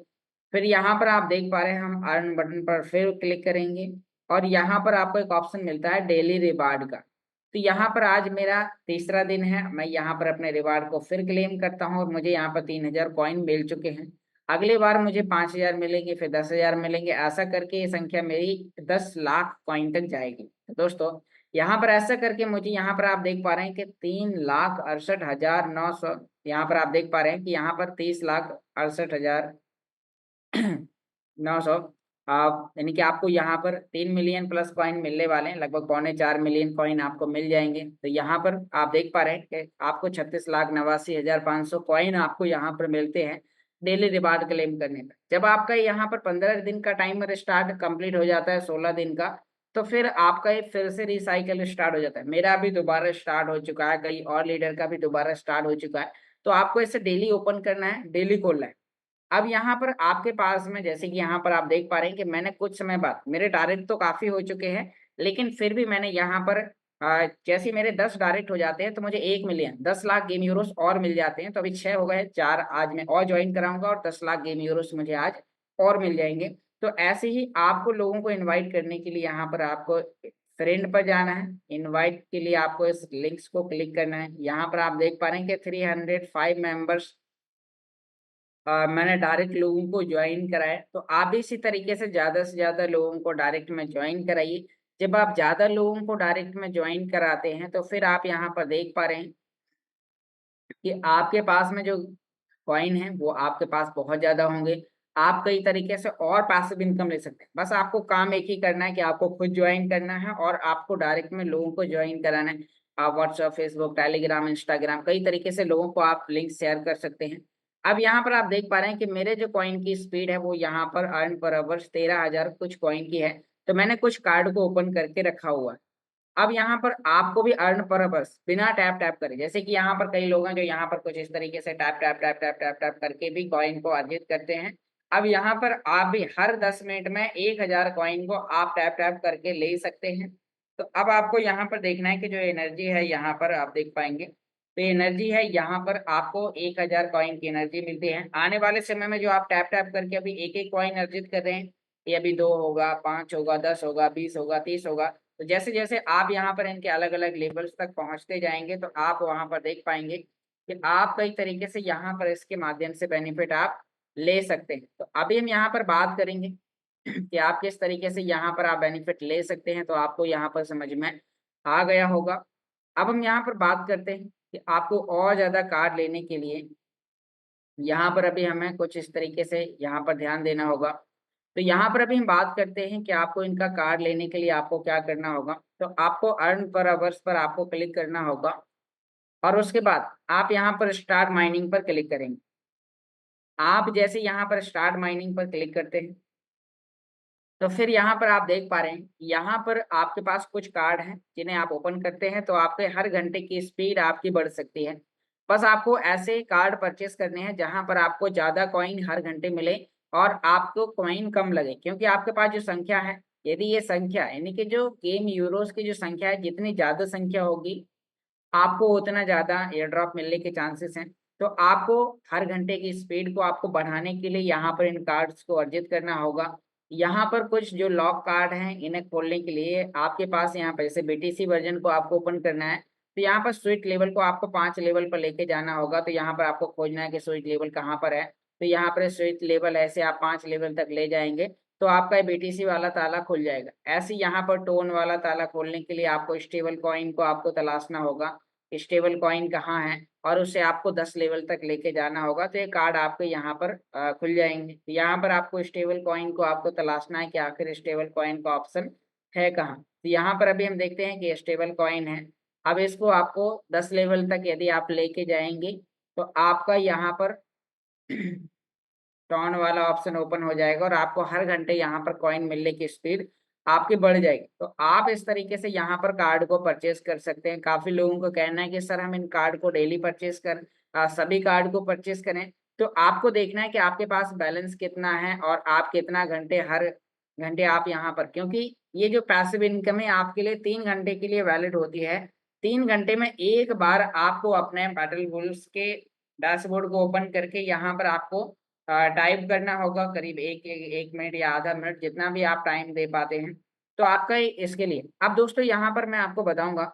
फिर यहाँ पर आप देख पा रहे हैं, हम अर्न बटन पर फिर क्लिक करेंगे। और यहाँ पर आपको एक ऑप्शन मिलता है डेली रिवार्ड का। तो यहाँ पर आज मेरा तीसरा दिन है, मैं यहाँ पर अपने रिवार्ड को फिर क्लेम करता हूँ और मुझे यहाँ पर 3000 कॉइन मिल चुके हैं। अगली बार मुझे 5000 मिलेंगे, फिर 10,000 मिलेंगे, ऐसा करके ये संख्या मेरी 10 लाख कॉइन तक जाएगी। तो दोस्तों यहाँ पर ऐसा करके मुझे यहाँ पर आप देख पा रहे हैं कि 3,68,900, यहाँ पर आप देख पा रहे हैं कि यहाँ पर 30,68,900 आप, यानी कि आपको यहाँ पर 3 मिलियन प्लस कॉइन मिलने वाले हैं, लगभग 3.25 मिलियन कॉइन आपको मिल जाएंगे। तो यहाँ पर आप देख पा रहे हैं कि आपको 36,89,500 कॉइन आपको यहाँ पर मिलते हैं डेली रिवार्ड क्लेम करने पर। जब आपका यहाँ पर 15 दिन का टाइमर स्टार्ट कंप्लीट हो जाता है, 16 दिन का, तो फिर आपका ये फिर से रिसाइकल स्टार्ट हो जाता है। मेरा भी दोबारा स्टार्ट हो चुका है, कई और लीडर का भी दोबारा स्टार्ट हो चुका है। तो आपको इसे डेली ओपन करना है, डेली खोलना है। अब यहाँ पर आपके पास में, जैसे कि यहाँ पर आप देख पा रहे हैं कि मैंने कुछ समय बाद, मेरे डायरेक्ट तो काफी हो चुके हैं, लेकिन फिर भी मैंने यहाँ पर जैसे मेरे 10 डायरेक्ट हो जाते हैं तो मुझे 1 मिलियन 10 लाख गेम यूरोस और मिल जाते हैं। तो अभी 6 हो गए, 4 आज मैं और ज्वाइन कराऊंगा और 10 लाख गेम यूरोस मुझे आज और मिल जाएंगे। तो ऐसे ही आपको लोगों को इन्वाइट करने के लिए यहाँ पर आपको फ्रेंड पर जाना है। इन्वाइट के लिए आपको इस लिंक्स को क्लिक करना है। यहाँ पर आप देख पा रहे हैं कि 305 मेंबर्स मैंने डायरेक्ट लोगों को ज्वाइन कराया। तो आप भी इसी तरीके से ज्यादा लोगों को डायरेक्ट में ज्वाइन कराइए। जब आप ज्यादा लोगों को डायरेक्ट में ज्वाइन कराते हैं तो फिर आप यहाँ पर देख पा रहे हैं कि आपके पास में जो कॉइन है वो आपके पास बहुत ज्यादा होंगे। आप कई तरीके से और पैसिव इनकम ले सकते हैं। बस आपको काम एक ही करना है कि आपको खुद ज्वाइन करना है और आपको डायरेक्ट में लोगों को ज्वाइन कराना है। आप व्हाट्सएप, फेसबुक, टेलीग्राम, इंस्टाग्राम, कई तरीके से लोगों को आप लिंक शेयर कर सकते हैं। अब यहाँ पर आप देख पा रहे हैं कि मेरे जो कॉइन की स्पीड है वो यहाँ पर अर्न पर आवर्स 13,000 कुछ कॉइन की है। तो मैंने कुछ कार्ड को ओपन करके रखा हुआ है। अब यहाँ पर आपको भी अर्न पर बस बिना टैप टैप करे, जैसे कि यहाँ पर कई लोग हैं जो यहाँ पर कुछ इस तरीके से tap tap tap tap tap tap करके भी कॉइन को अर्जित करते हैं। अब यहाँ पर आप भी हर 10 मिनट में 1,000 कॉइन को आप टैप टैप करके ले सकते हैं। तो अब आपको यहाँ पर देखना है कि जो एनर्जी है यहाँ पर आप देख पाएंगे, तो एनर्जी है यहाँ पर आपको 1,000 कॉइन की एनर्जी मिलती है। आने वाले समय में जो आप टैप टैप करके अभी एक एक कॉइन अर्जित कर रहे हैं, ये अभी 2 होगा, 5 होगा, 10 होगा, 20 होगा, 30 होगा। तो जैसे जैसे आप यहाँ पर इनके अलग अलग लेवल्स तक पहुंचते जाएंगे तो आप वहां पर देख पाएंगे कि आप कई तरीके से यहाँ पर इसके माध्यम से बेनिफिट आप ले सकते हैं। तो अभी हम यहाँ पर बात करेंगे कि आप किस तरीके से यहाँ पर आप बेनिफिट ले सकते हैं। तो आपको यहाँ पर समझ में आ गया होगा। अब हम यहाँ पर बात करते हैं कि आपको और ज्यादा कार्ड लेने के लिए यहाँ पर अभी हमें कुछ इस तरीके से यहाँ पर ध्यान देना होगा। तो यहाँ पर अभी हम बात करते हैं कि आपको इनका कार्ड लेने के लिए आपको क्या करना होगा। तो आपको अर्न पर आवर्स पर आपको क्लिक करना होगा और उसके बाद आप यहाँ पर स्टार्ट माइनिंग पर क्लिक करेंगे। आप जैसे यहाँ पर स्टार्ट माइनिंग पर क्लिक करते हैं तो फिर यहाँ पर आप देख पा रहे हैं, यहाँ पर आपके पास कुछ कार्ड हैं जिन्हें आप ओपन करते हैं तो आपके हर घंटे की स्पीड आपकी बढ़ सकती है। बस आपको ऐसे कार्ड परचेस करने हैं जहाँ पर आपको ज्यादा कॉइन हर घंटे मिले और आपको कॉइन कम लगे, क्योंकि आपके पास जो संख्या है, यदि ये संख्या यानी कि जो गेम यूरोस की जो संख्या है, जितनी ज्यादा संख्या होगी आपको उतना ज़्यादा एयर ड्रॉप मिलने के चांसेस हैं। तो आपको हर घंटे की स्पीड को आपको बढ़ाने के लिए यहाँ पर इन कार्ड्स को अर्जित करना होगा। यहाँ पर कुछ जो लॉक कार्ड हैं इन्हें खोलने के लिए आपके पास यहाँ पर जैसे बीटीसी वर्जन को आपको ओपन करना है तो यहाँ पर स्वीट लेवल को आपको 5 लेवल पर लेके जाना होगा। तो यहाँ पर आपको खोजना है कि स्वीट लेवल कहाँ पर है। तो यहाँ पर स्वीट लेवल ऐसे आप 5 लेवल तक ले जाएंगे तो आपका बीटीसी वाला ताला खुल जाएगा। ऐसे यहाँ पर टोन वाला ताला खोलने के लिए आपको स्टेबल कॉइन को आपको तलाशना होगा। स्टेबल कॉइन कहाँ है और उसे आपको 10 लेवल तक लेके जाना होगा तो ये कार्ड आपके यहाँ पर खुल जाएंगे। तो यहाँ पर आपको स्टेबल कॉइन को आपको तलाशना है कि आखिर स्टेबल कॉइन का ऑप्शन है कहाँ। तो यहाँ पर अभी हम देखते हैं कि स्टेबल कॉइन है। अब इसको आपको 10 लेवल तक यदि आप लेके जाएंगे तो आपका यहाँ पर टॉन वाला ऑप्शन ओपन हो जाएगा और आपको हर घंटे यहाँ पर कॉइन मिलने की स्पीड आपकी बढ़ जाएगी। तो आप इस तरीके से यहाँ पर कार्ड को परचेस कर सकते हैं। काफी लोगों को कहना है कि सर हम इन कार्ड को डेली परचेस कर सभी कार्ड को परचेस करें। तो आपको देखना है कि आपके पास बैलेंस कितना है और आप कितना घंटे हर घंटे आप यहाँ पर, क्योंकि ये जो पैसिव इनकम है आपके लिए 3 घंटे के लिए वैलिड होती है। 3 घंटे में एक बार आपको अपने बैटल बुल्स के डैशबोर्ड को ओपन करके यहाँ पर आपको टाइप करना होगा करीब एक मिनट या आधा मिनट, जितना भी आप टाइम दे पाते हैं। तो आपका इसके लिए अब दोस्तों यहाँ पर मैं आपको बताऊंगा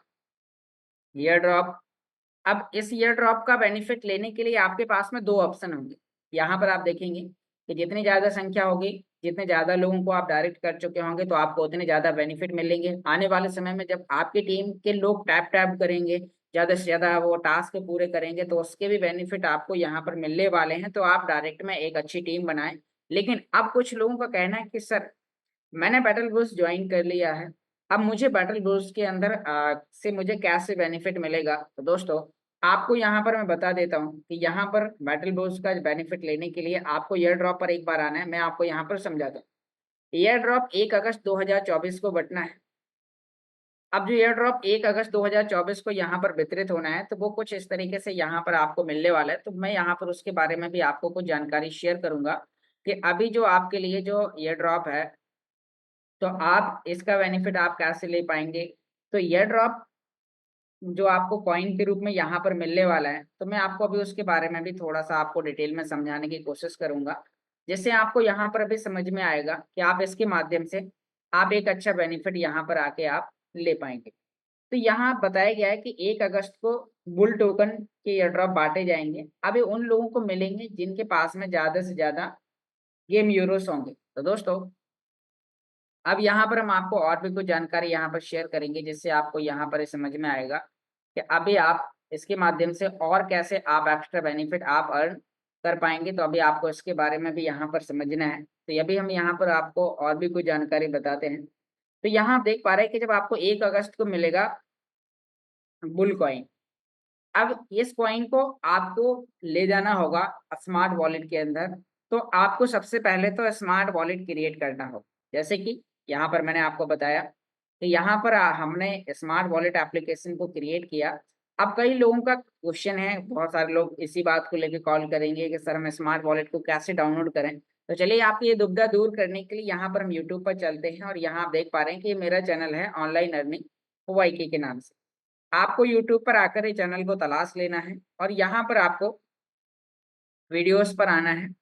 ईयर ड्रॉप। अब इस ईयर ड्रॉप का बेनिफिट लेने के लिए आपके पास में दो ऑप्शन होंगे। यहाँ पर आप देखेंगे कि जितनी ज्यादा संख्या होगी, जितने ज्यादा लोगों को आप डायरेक्ट कर चुके होंगे तो आपको उतने ज्यादा बेनिफिट मिलेंगे। आने वाले समय में जब आपकी टीम के लोग टैप टैप करेंगे, ज्यादा से ज्यादा वो टास्क पूरे करेंगे, तो उसके भी बेनिफिट आपको यहाँ पर मिलने वाले हैं। तो आप डायरेक्ट में एक अच्छी टीम बनाएं। लेकिन अब कुछ लोगों का कहना है कि सर मैंने बैटल ग्रुप्स ज्वाइन कर लिया है, अब मुझे बैटल ग्रुप्स के अंदर से मुझे कैसे बेनिफिट मिलेगा। तो दोस्तों आपको यहाँ पर मैं बता देता हूँ कि यहाँ पर बैटल ग्रुप्स का बेनिफिट लेने के लिए आपको ईयर ड्रॉप पर एक बार आना है। मैं आपको यहाँ पर समझाता हूँ। ईयर ड्रॉप 1 अगस्त 2024 को बटना है। अब जो ईयर ड्रॉप 1 अगस्त 2024 को यहाँ पर वितरित होना है, तो वो कुछ इस तरीके से यहाँ पर आपको मिलने वाला है। तो मैं यहाँ पर उसके बारे में भी आपको कुछ जानकारी शेयर करूंगा कि अभी जो आपके लिए जो ईयर ड्रॉप है, तो आप इसका बेनिफिट आप कैसे ले पाएंगे। तो ईयर ड्रॉप जो आपको कॉइन के रूप में यहाँ पर मिलने वाला है, तो मैं आपको अभी उसके बारे में भी थोड़ा सा आपको डिटेल में समझाने की कोशिश करूंगा, जिससे आपको यहाँ पर अभी समझ में आएगा कि आप इसके माध्यम से आप एक अच्छा बेनिफिट यहाँ पर आके आप ले पाएंगे। तो यहाँ बताया गया है कि 1 अगस्त को बुल टोकन के एयर ड्रॉप बांटे जाएंगे। अब ये उन लोगों को मिलेंगे जिनके पास में ज्यादा से ज्यादा गेम यूरोस होंगे। तो दोस्तों अब यहाँ पर हम आपको और भी कुछ जानकारी यहाँ पर शेयर करेंगे, जिससे आपको यहाँ पर समझ में आएगा कि अभी आप इसके माध्यम से और कैसे आप एक्स्ट्रा बेनिफिट आप अर्न कर पाएंगे। तो अभी आपको इसके बारे में भी यहाँ पर समझना है। तो अभी हम यहाँ पर आपको और भी कुछ जानकारी बताते हैं। तो यहाँ आप देख पा रहे हैं कि जब आपको 1 अगस्त को मिलेगा बुल कॉइन, अब इस कॉइन को आपको ले जाना होगा स्मार्ट वॉलेट के अंदर। तो आपको सबसे पहले तो स्मार्ट वॉलेट क्रिएट करना होगा। जैसे कि यहाँ पर मैंने आपको बताया कि यहाँ पर हमने स्मार्ट वॉलेट एप्लीकेशन को क्रिएट किया। अब कई लोगों का क्वेश्चन है, बहुत सारे लोग इसी बात को लेकर कॉल करेंगे कि सर हम स्मार्ट वॉलेट को कैसे डाउनलोड करें। तो चलिए आपकी ये दुविधा दूर करने के लिए यहाँ पर हम यूट्यूब पर चलते हैं, और यहाँ आप देख पा रहे हैं कि ये मेरा चैनल है ऑनलाइन अर्निंग OYK के नाम से। आपको यूट्यूब पर आकर ये चैनल को तलाश लेना है, और यहाँ पर आपको वीडियोस पर आना है,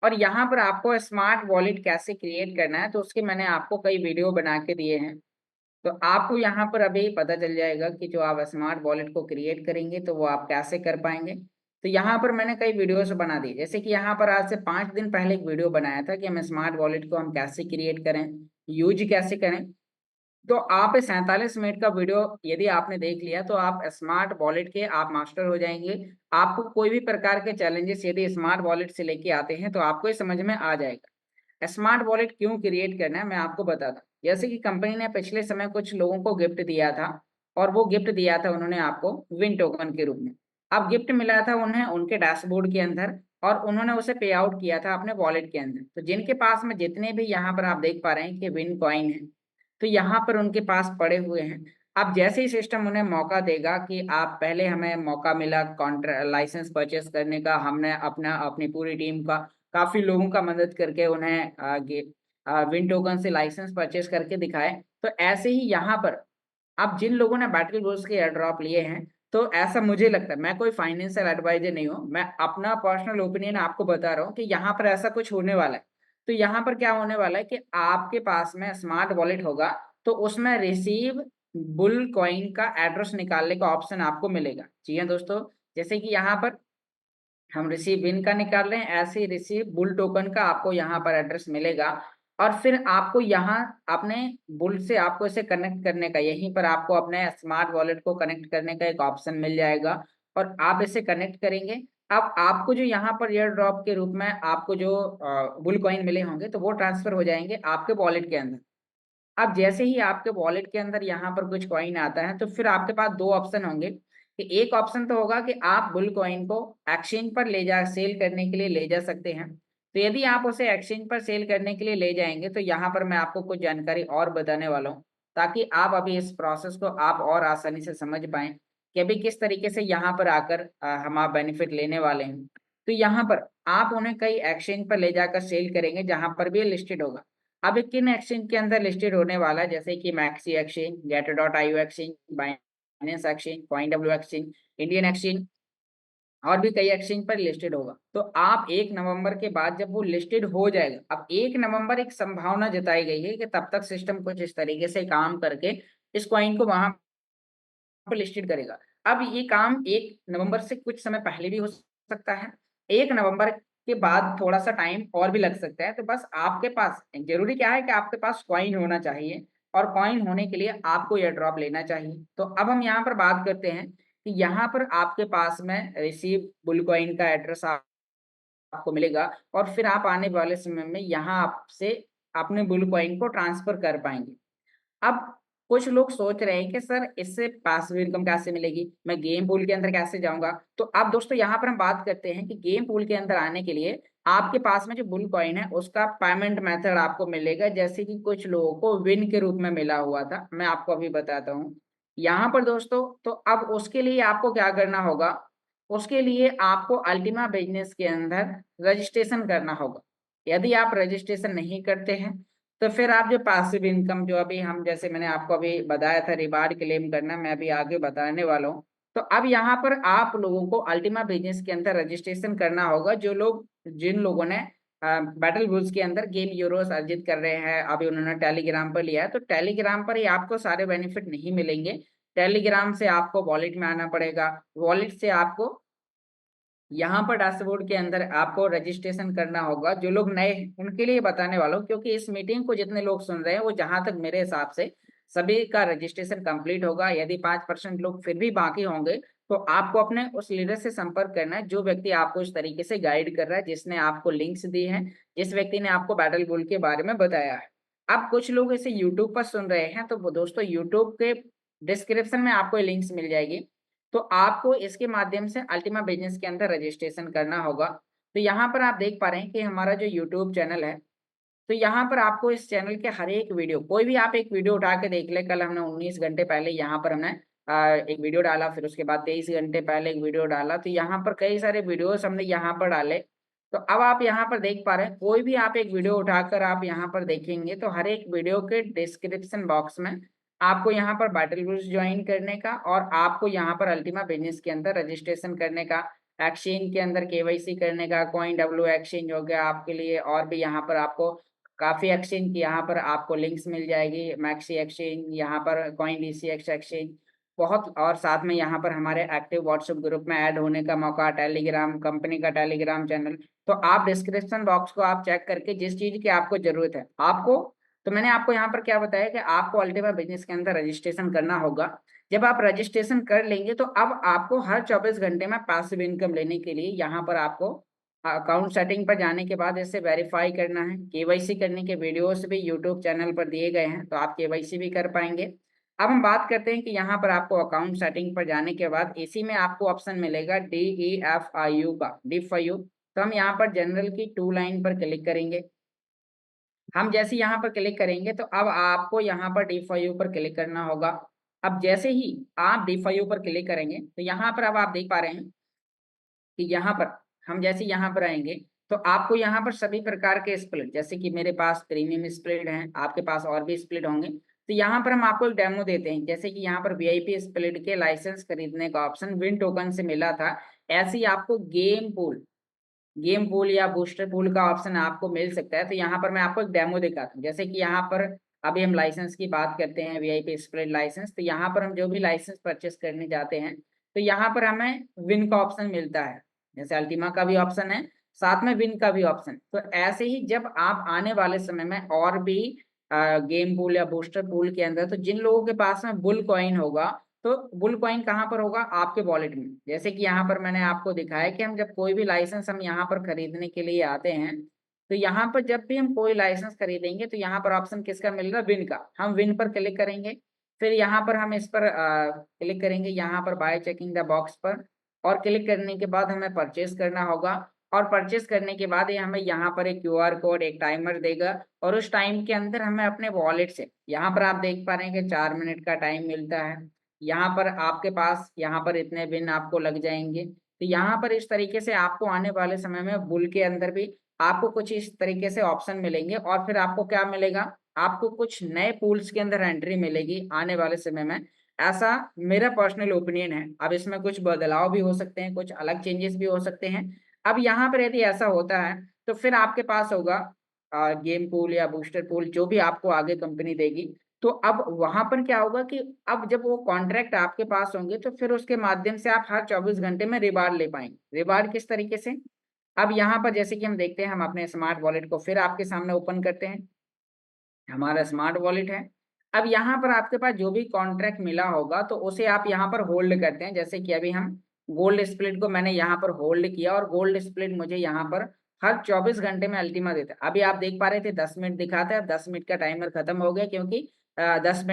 और यहाँ पर आपको स्मार्ट वॉलेट कैसे क्रिएट करना है, तो उसके मैंने आपको कई वीडियो बना के दिए हैं। तो आपको यहाँ पर अभी पता चल जाएगा कि जो आप स्मार्ट वॉलेट को क्रिएट करेंगे तो वो आप कैसे कर पाएंगे। तो यहाँ पर मैंने कई वीडियोस बना दी, जैसे कि यहाँ पर आज से 5 दिन पहले एक वीडियो बनाया था कि हम स्मार्ट वॉलेट को हम कैसे क्रिएट करें, यूज कैसे करें। तो आप 47 मिनट का वीडियो यदि आपने देख लिया तो आप स्मार्ट वॉलेट के आप मास्टर हो जाएंगे। आपको कोई भी प्रकार के चैलेंजेस यदि स्मार्ट वॉलेट से लेके आते हैं तो आपको ये समझ में आ जाएगा। स्मार्ट वॉलेट क्यों क्रिएट करना है मैं आपको बताता हूँ। जैसे कि कंपनी ने पिछले समय कुछ लोगों को गिफ्ट दिया था, और वो गिफ्ट दिया था उन्होंने आपको विन टोकन के रूप में। अब गिफ्ट मिला था उन्हें उनके डैशबोर्ड के अंदर, और उन्होंने उसे पे आउट किया था अपने वॉलेट के अंदर। तो जिनके पास में जितने भी यहाँ पर आप देख पा रहे हैं कि विन कॉइन है, तो यहाँ पर उनके पास पड़े हुए हैं। अब जैसे ही सिस्टम उन्हें मौका देगा कि आप पहले, हमें मौका मिला कॉन्ट्रा लाइसेंस परचेस करने का, हमने अपनी पूरी टीम का काफी लोगों का मदद करके उन्हें विन टोकन से लाइसेंस परचेस करके दिखाए। तो ऐसे ही यहाँ पर अब जिन लोगों ने बैटल ग्रुप्स के एयर ड्रॉप लिए हैं, तो ऐसा मुझे लगता है, मैं कोई फाइनेंशियल एडवाइजर नहीं हूँ, मैं अपना पर्सनल ओपिनियन आपको बता रहा हूँ कि यहाँ पर ऐसा कुछ होने वाला है। तो यहाँ पर क्या होने वाला है कि आपके पास में स्मार्ट वॉलेट होगा, तो उसमें रिसीव बुल कॉइन का एड्रेस निकालने का ऑप्शन आपको मिलेगा। जी हाँ दोस्तों, जैसे कि यहाँ पर हम रिसीव विन का निकाल रहे हैं, ऐसे ही रिसीव बुल टोकन का आपको यहाँ पर एड्रेस मिलेगा। और फिर आपको यहाँ अपने बुल से आपको इसे कनेक्ट करने का, यहीं पर आपको अपने स्मार्ट वॉलेट को कनेक्ट करने का एक ऑप्शन मिल जाएगा, और आप इसे कनेक्ट करेंगे। अब आपको जो यहाँ पर एयर ड्रॉप के रूप में आपको जो बुल कॉइन मिले होंगे, तो वो ट्रांसफर हो जाएंगे आपके वॉलेट के अंदर। अब जैसे ही आपके वॉलेट के अंदर यहाँ पर कुछ कॉइन आता है, तो फिर आपके पास दो ऑप्शन होंगे कि एक ऑप्शन तो होगा कि आप बुल कॉइन को एक्सचेंज पर ले जा सेल करने के लिए ले जा सकते हैं। तो यदि आप उसे एक्सचेंज पर सेल करने के लिए ले जाएंगे, तो यहाँ पर मैं आपको कुछ जानकारी और बताने वाला हूँ, ताकि आप अभी इस प्रोसेस को आप और आसानी से समझ पाएं कि अभी किस तरीके से यहाँ पर आकर हम आप बेनिफिट लेने वाले हैं। तो यहाँ पर आप उन्हें कई एक्सचेंज पर ले जाकर सेल करेंगे जहां पर भी लिस्टेड होगा। अब ये किन एक्सचेंज के अंदर लिस्टेड होने वाला है, जैसे कि मैक्सी एक्सचेंज, गेटर.io एक्सचेंज, बाइनेंस एक्सचेंज, कॉइन डब्ल्यू एक्सचेंज, इंडियन एक्सचेंज, और भी कई एक्सचेंज पर लिस्टेड होगा। तो आप 1 नवंबर के बाद जब वो लिस्टेड हो जाएगा, अब 1 नवंबर एक संभावना जताई गई है कि तब तक सिस्टम कुछ इस तरीके से काम करके इस कॉइन को वहां पर लिस्टेड करेगा। अब ये काम 1 नवंबर से कुछ समय पहले भी हो सकता है, 1 नवंबर के बाद थोड़ा सा टाइम और भी लग सकता है। तो बस आपके पास जरूरी क्या है कि आपके पास कॉइन होना चाहिए, और कॉइन होने के लिए आपको एयर ड्रॉप लेना चाहिए। तो अब हम यहाँ पर बात करते हैं कि यहाँ पर आपके पास में रिसीव बुल कॉइन का एड्रेस आपको मिलेगा, और फिर आप आने वाले समय में यहाँ आपसे अपने बुल कॉइन को ट्रांसफर कर पाएंगे। अब कुछ लोग सोच रहे हैं कि सर इससे पैसिव इनकम कैसे मिलेगी, मैं गेम पूल के अंदर कैसे जाऊंगा। तो अब दोस्तों यहाँ पर हम बात करते हैं कि गेम पूल के अंदर आने के लिए आपके पास में जो बुल कॉइन है उसका पेमेंट मेथड आपको मिलेगा, जैसे कि कुछ लोगों को विन के रूप में मिला हुआ था, मैं आपको अभी बताता हूँ यहाँ पर दोस्तों। तो अब उसके लिए आपको क्या करना होगा, उसके लिए आपको अल्टीमा बिजनेस के अंदर रजिस्ट्रेशन करना होगा। यदि आप रजिस्ट्रेशन नहीं करते हैं तो फिर आप जो पैसिव इनकम, जो अभी हम जैसे मैंने आपको अभी बताया था रिवार्ड क्लेम करना, मैं अभी आगे बताने वाला हूँ। तो अब यहाँ पर आप लोगों को अल्टीमा बिजनेस के अंदर रजिस्ट्रेशन करना होगा। जो लोग, जिन लोगों ने बैटल बुल्स के अंदर गेम यूरोस अर्जित कर रहे हैं, अभी उन्होंने टेलीग्राम पर लिया है, तो टेलीग्राम पर ही आपको सारे बेनिफिट नहीं मिलेंगे। टेलीग्राम से आपको वॉलेट में आना पड़ेगा, वॉलेट से आपको यहाँ पर डैशबोर्ड के अंदर आपको रजिस्ट्रेशन करना होगा। जो लोग नए हैं उनके लिए बताने वाला हूँ, क्योंकि इस मीटिंग को जितने लोग सुन रहे हैं वो जहां तक मेरे हिसाब से सभी का रजिस्ट्रेशन कंप्लीट होगा। यदि 5% लोग फिर भी बाकी होंगे तो आपको अपने उस लीडर से संपर्क करना है, जो व्यक्ति आपको इस तरीके से गाइड कर रहा है, जिसने आपको लिंक्स दी हैं, जिस व्यक्ति ने आपको बैटल बुल के बारे में बताया है। अब कुछ लोग इसे यूट्यूब पर सुन रहे हैं, तो वो दोस्तों यूट्यूब के डिस्क्रिप्शन में आपको लिंक्स मिल जाएगी। तो आपको इसके माध्यम से अल्टीमा बिजनेस के अंदर रजिस्ट्रेशन करना होगा। तो यहाँ पर आप देख पा रहे हैं कि हमारा जो यूट्यूब चैनल है, तो यहाँ पर आपको इस चैनल के हर एक वीडियो, कोई भी आप एक वीडियो उठा के देख ले। कल हमने 19 घंटे पहले यहाँ पर हमने एक वीडियो डाला, फिर उसके बाद 23 घंटे पहले एक वीडियो डाला। तो यहाँ पर कई सारे वीडियोस हमने यहाँ पर डाले। तो अब आप यहाँ पर देख पा रहे हैं, कोई भी आप एक वीडियो उठाकर आप यहाँ पर देखेंगे तो हर एक वीडियो के डिस्क्रिप्शन बॉक्स में आपको यहाँ पर बैटल ग्रुप्स ज्वाइन करने का, और आपको यहाँ पर अल्टीमा बिजनेस के अंदर रजिस्ट्रेशन करने का, एक्सचेंज के अंदर केवाईसी करने का, कॉइन डब्ल्यू एक्सचेंज हो गया आपके लिए, और भी यहाँ पर आपको काफी एक्सचेंज की यहाँ पर आपको लिंक्स मिल जाएगी, मैक्सी एक्सचेंज, यहाँ पर कॉइन डीसीएक्स एक्सचेंज बहुत, और साथ में यहाँ पर हमारे एक्टिव व्हाट्सएप ग्रुप में ऐड होने का मौका, टेलीग्राम कंपनी का टेलीग्राम चैनल। तो आप डिस्क्रिप्शन बॉक्स को आप चेक करके जिस चीज की आपको जरूरत है आपको, तो मैंने आपको यहाँ पर क्या बताया कि आपको अल्टीमा बिजनेस के अंदर रजिस्ट्रेशन करना होगा। जब आप रजिस्ट्रेशन कर लेंगे तो अब आपको हर 24 घंटे में पैसिव इनकम लेने के लिए यहाँ पर आपको अकाउंट सेटिंग पर जाने के बाद इसे वेरीफाई करना है। केवाईसी करने के वीडियोस भी यूट्यूब चैनल पर दिए गए हैं, तो आप केवाईसी भी कर पाएंगे। अब हम बात करते हैं कि यहाँ पर आपको अकाउंट सेटिंग पर जाने के बाद इसी में आपको ऑप्शन मिलेगा DEFIU का, DFIU। तो हम यहाँ पर जनरल की 2 लाइन पर क्लिक करेंगे। हम जैसे यहाँ पर क्लिक करेंगे तो अब आपको यहाँ पर DFIU पर क्लिक करना होगा। अब जैसे ही आप DFIU पर क्लिक करेंगे तो यहाँ पर अब आप देख पा रहे हैं कि यहाँ पर हम जैसे यहाँ पर आएंगे तो आपको यहाँ पर सभी प्रकार के स्प्लिट, जैसे कि मेरे पास प्रीमियम स्प्लिट हैं, आपके पास और भी स्प्लिट होंगे। तो यहाँ पर हम आपको एक डेमो देते हैं, जैसे कि यहाँ पर वीआईपी स्प्लिट के लाइसेंस खरीदने का ऑप्शन विन टोकन से मिला था, ऐसे ही आपको गेम पूल या बूस्टर पूल का ऑप्शन आपको मिल सकता है। तो यहाँ पर मैं आपको एक डेमो दिखाता हूँ, जैसे कि यहाँ पर अभी हम लाइसेंस की बात करते हैं, वीआईपी स्प्लिट लाइसेंस। तो यहाँ पर हम जो भी लाइसेंस परचेस करने जाते हैं तो यहाँ पर हमें विन का ऑप्शन मिलता है, जैसे अल्टीमा का भी ऑप्शन है, साथ में विन का भी ऑप्शन। तो ऐसे ही जब आप आने वाले समय में और भी गेम पूल या बूस्टर पूल के अंदर, तो जिन लोगों के पास में बुल कॉइन होगा, तो बुल कॉइन कहाँ पर होगा, आपके वॉलेट में। जैसे कि यहाँ पर मैंने आपको दिखाया कि हम जब कोई भी लाइसेंस हम यहाँ पर खरीदने के लिए आते हैं, तो यहाँ पर जब भी हम कोई लाइसेंस खरीदेंगे तो यहाँ पर ऑप्शन किसका मिल रहा है, विन का। हम विन पर क्लिक करेंगे, फिर यहाँ पर हम इस पर क्लिक करेंगे, यहाँ पर बाय चेकिंग द बॉक्स पर, और क्लिक करने के बाद हमें परचेस करना होगा। और परचेस करने के बाद ये हमें यहाँ पर एक क्यूआर कोड, एक टाइमर देगा, और उस टाइम के अंदर हमें अपने वॉलेट से, यहाँ पर आप देख पा रहे हैं कि 4 मिनट का टाइम मिलता है। यहाँ पर आपके पास यहाँ पर इतने बिन आपको लग जाएंगे। तो यहाँ पर इस तरीके से आपको आने वाले समय में बुल के अंदर भी आपको कुछ इस तरीके से ऑप्शन मिलेंगे, और फिर आपको क्या मिलेगा, आपको कुछ नए पूल्स के अंदर एंट्री मिलेगी आने वाले समय में। ऐसा मेरा पर्सनल ओपिनियन है। अब इसमें कुछ बदलाव भी हो सकते हैं, कुछ अलग चेंजेस भी हो सकते हैं। अब यहाँ पर यदि ऐसा होता है तो फिर आपके पास होगा गेम पूल या बूस्टर पूल, जो भी आपको आगे कंपनी देगी। तो अब वहां पर क्या होगा कि अब जब वो कॉन्ट्रैक्ट आपके पास होंगे तो फिर उसके माध्यम से आप हर 24 घंटे में रिवार्ड ले पाएंगे। रिवार्ड किस तरीके से? अब यहाँ पर जैसे कि हम देखते हैं, हम अपने स्मार्ट वॉलेट को फिर आपके सामने ओपन करते हैं। हमारा स्मार्ट वॉलेट है। अब यहाँ पर आपके पास जो भी कॉन्ट्रैक्ट मिला होगा तो उसे आप यहाँ पर होल्ड करते हैं। जैसे कि अभी हम गोल्ड स्प्लिट को मैंने यहाँ पर होल्ड किया और गोल्ड स्प्लिट मुझे यहाँ पर हर 24 घंटे में अल्टीमा देता है। अभी आप देख पा रहे थे 10 मिनट दिखाता है, 10 मिनट का टाइमर खत्म हो गया, क्योंकि 10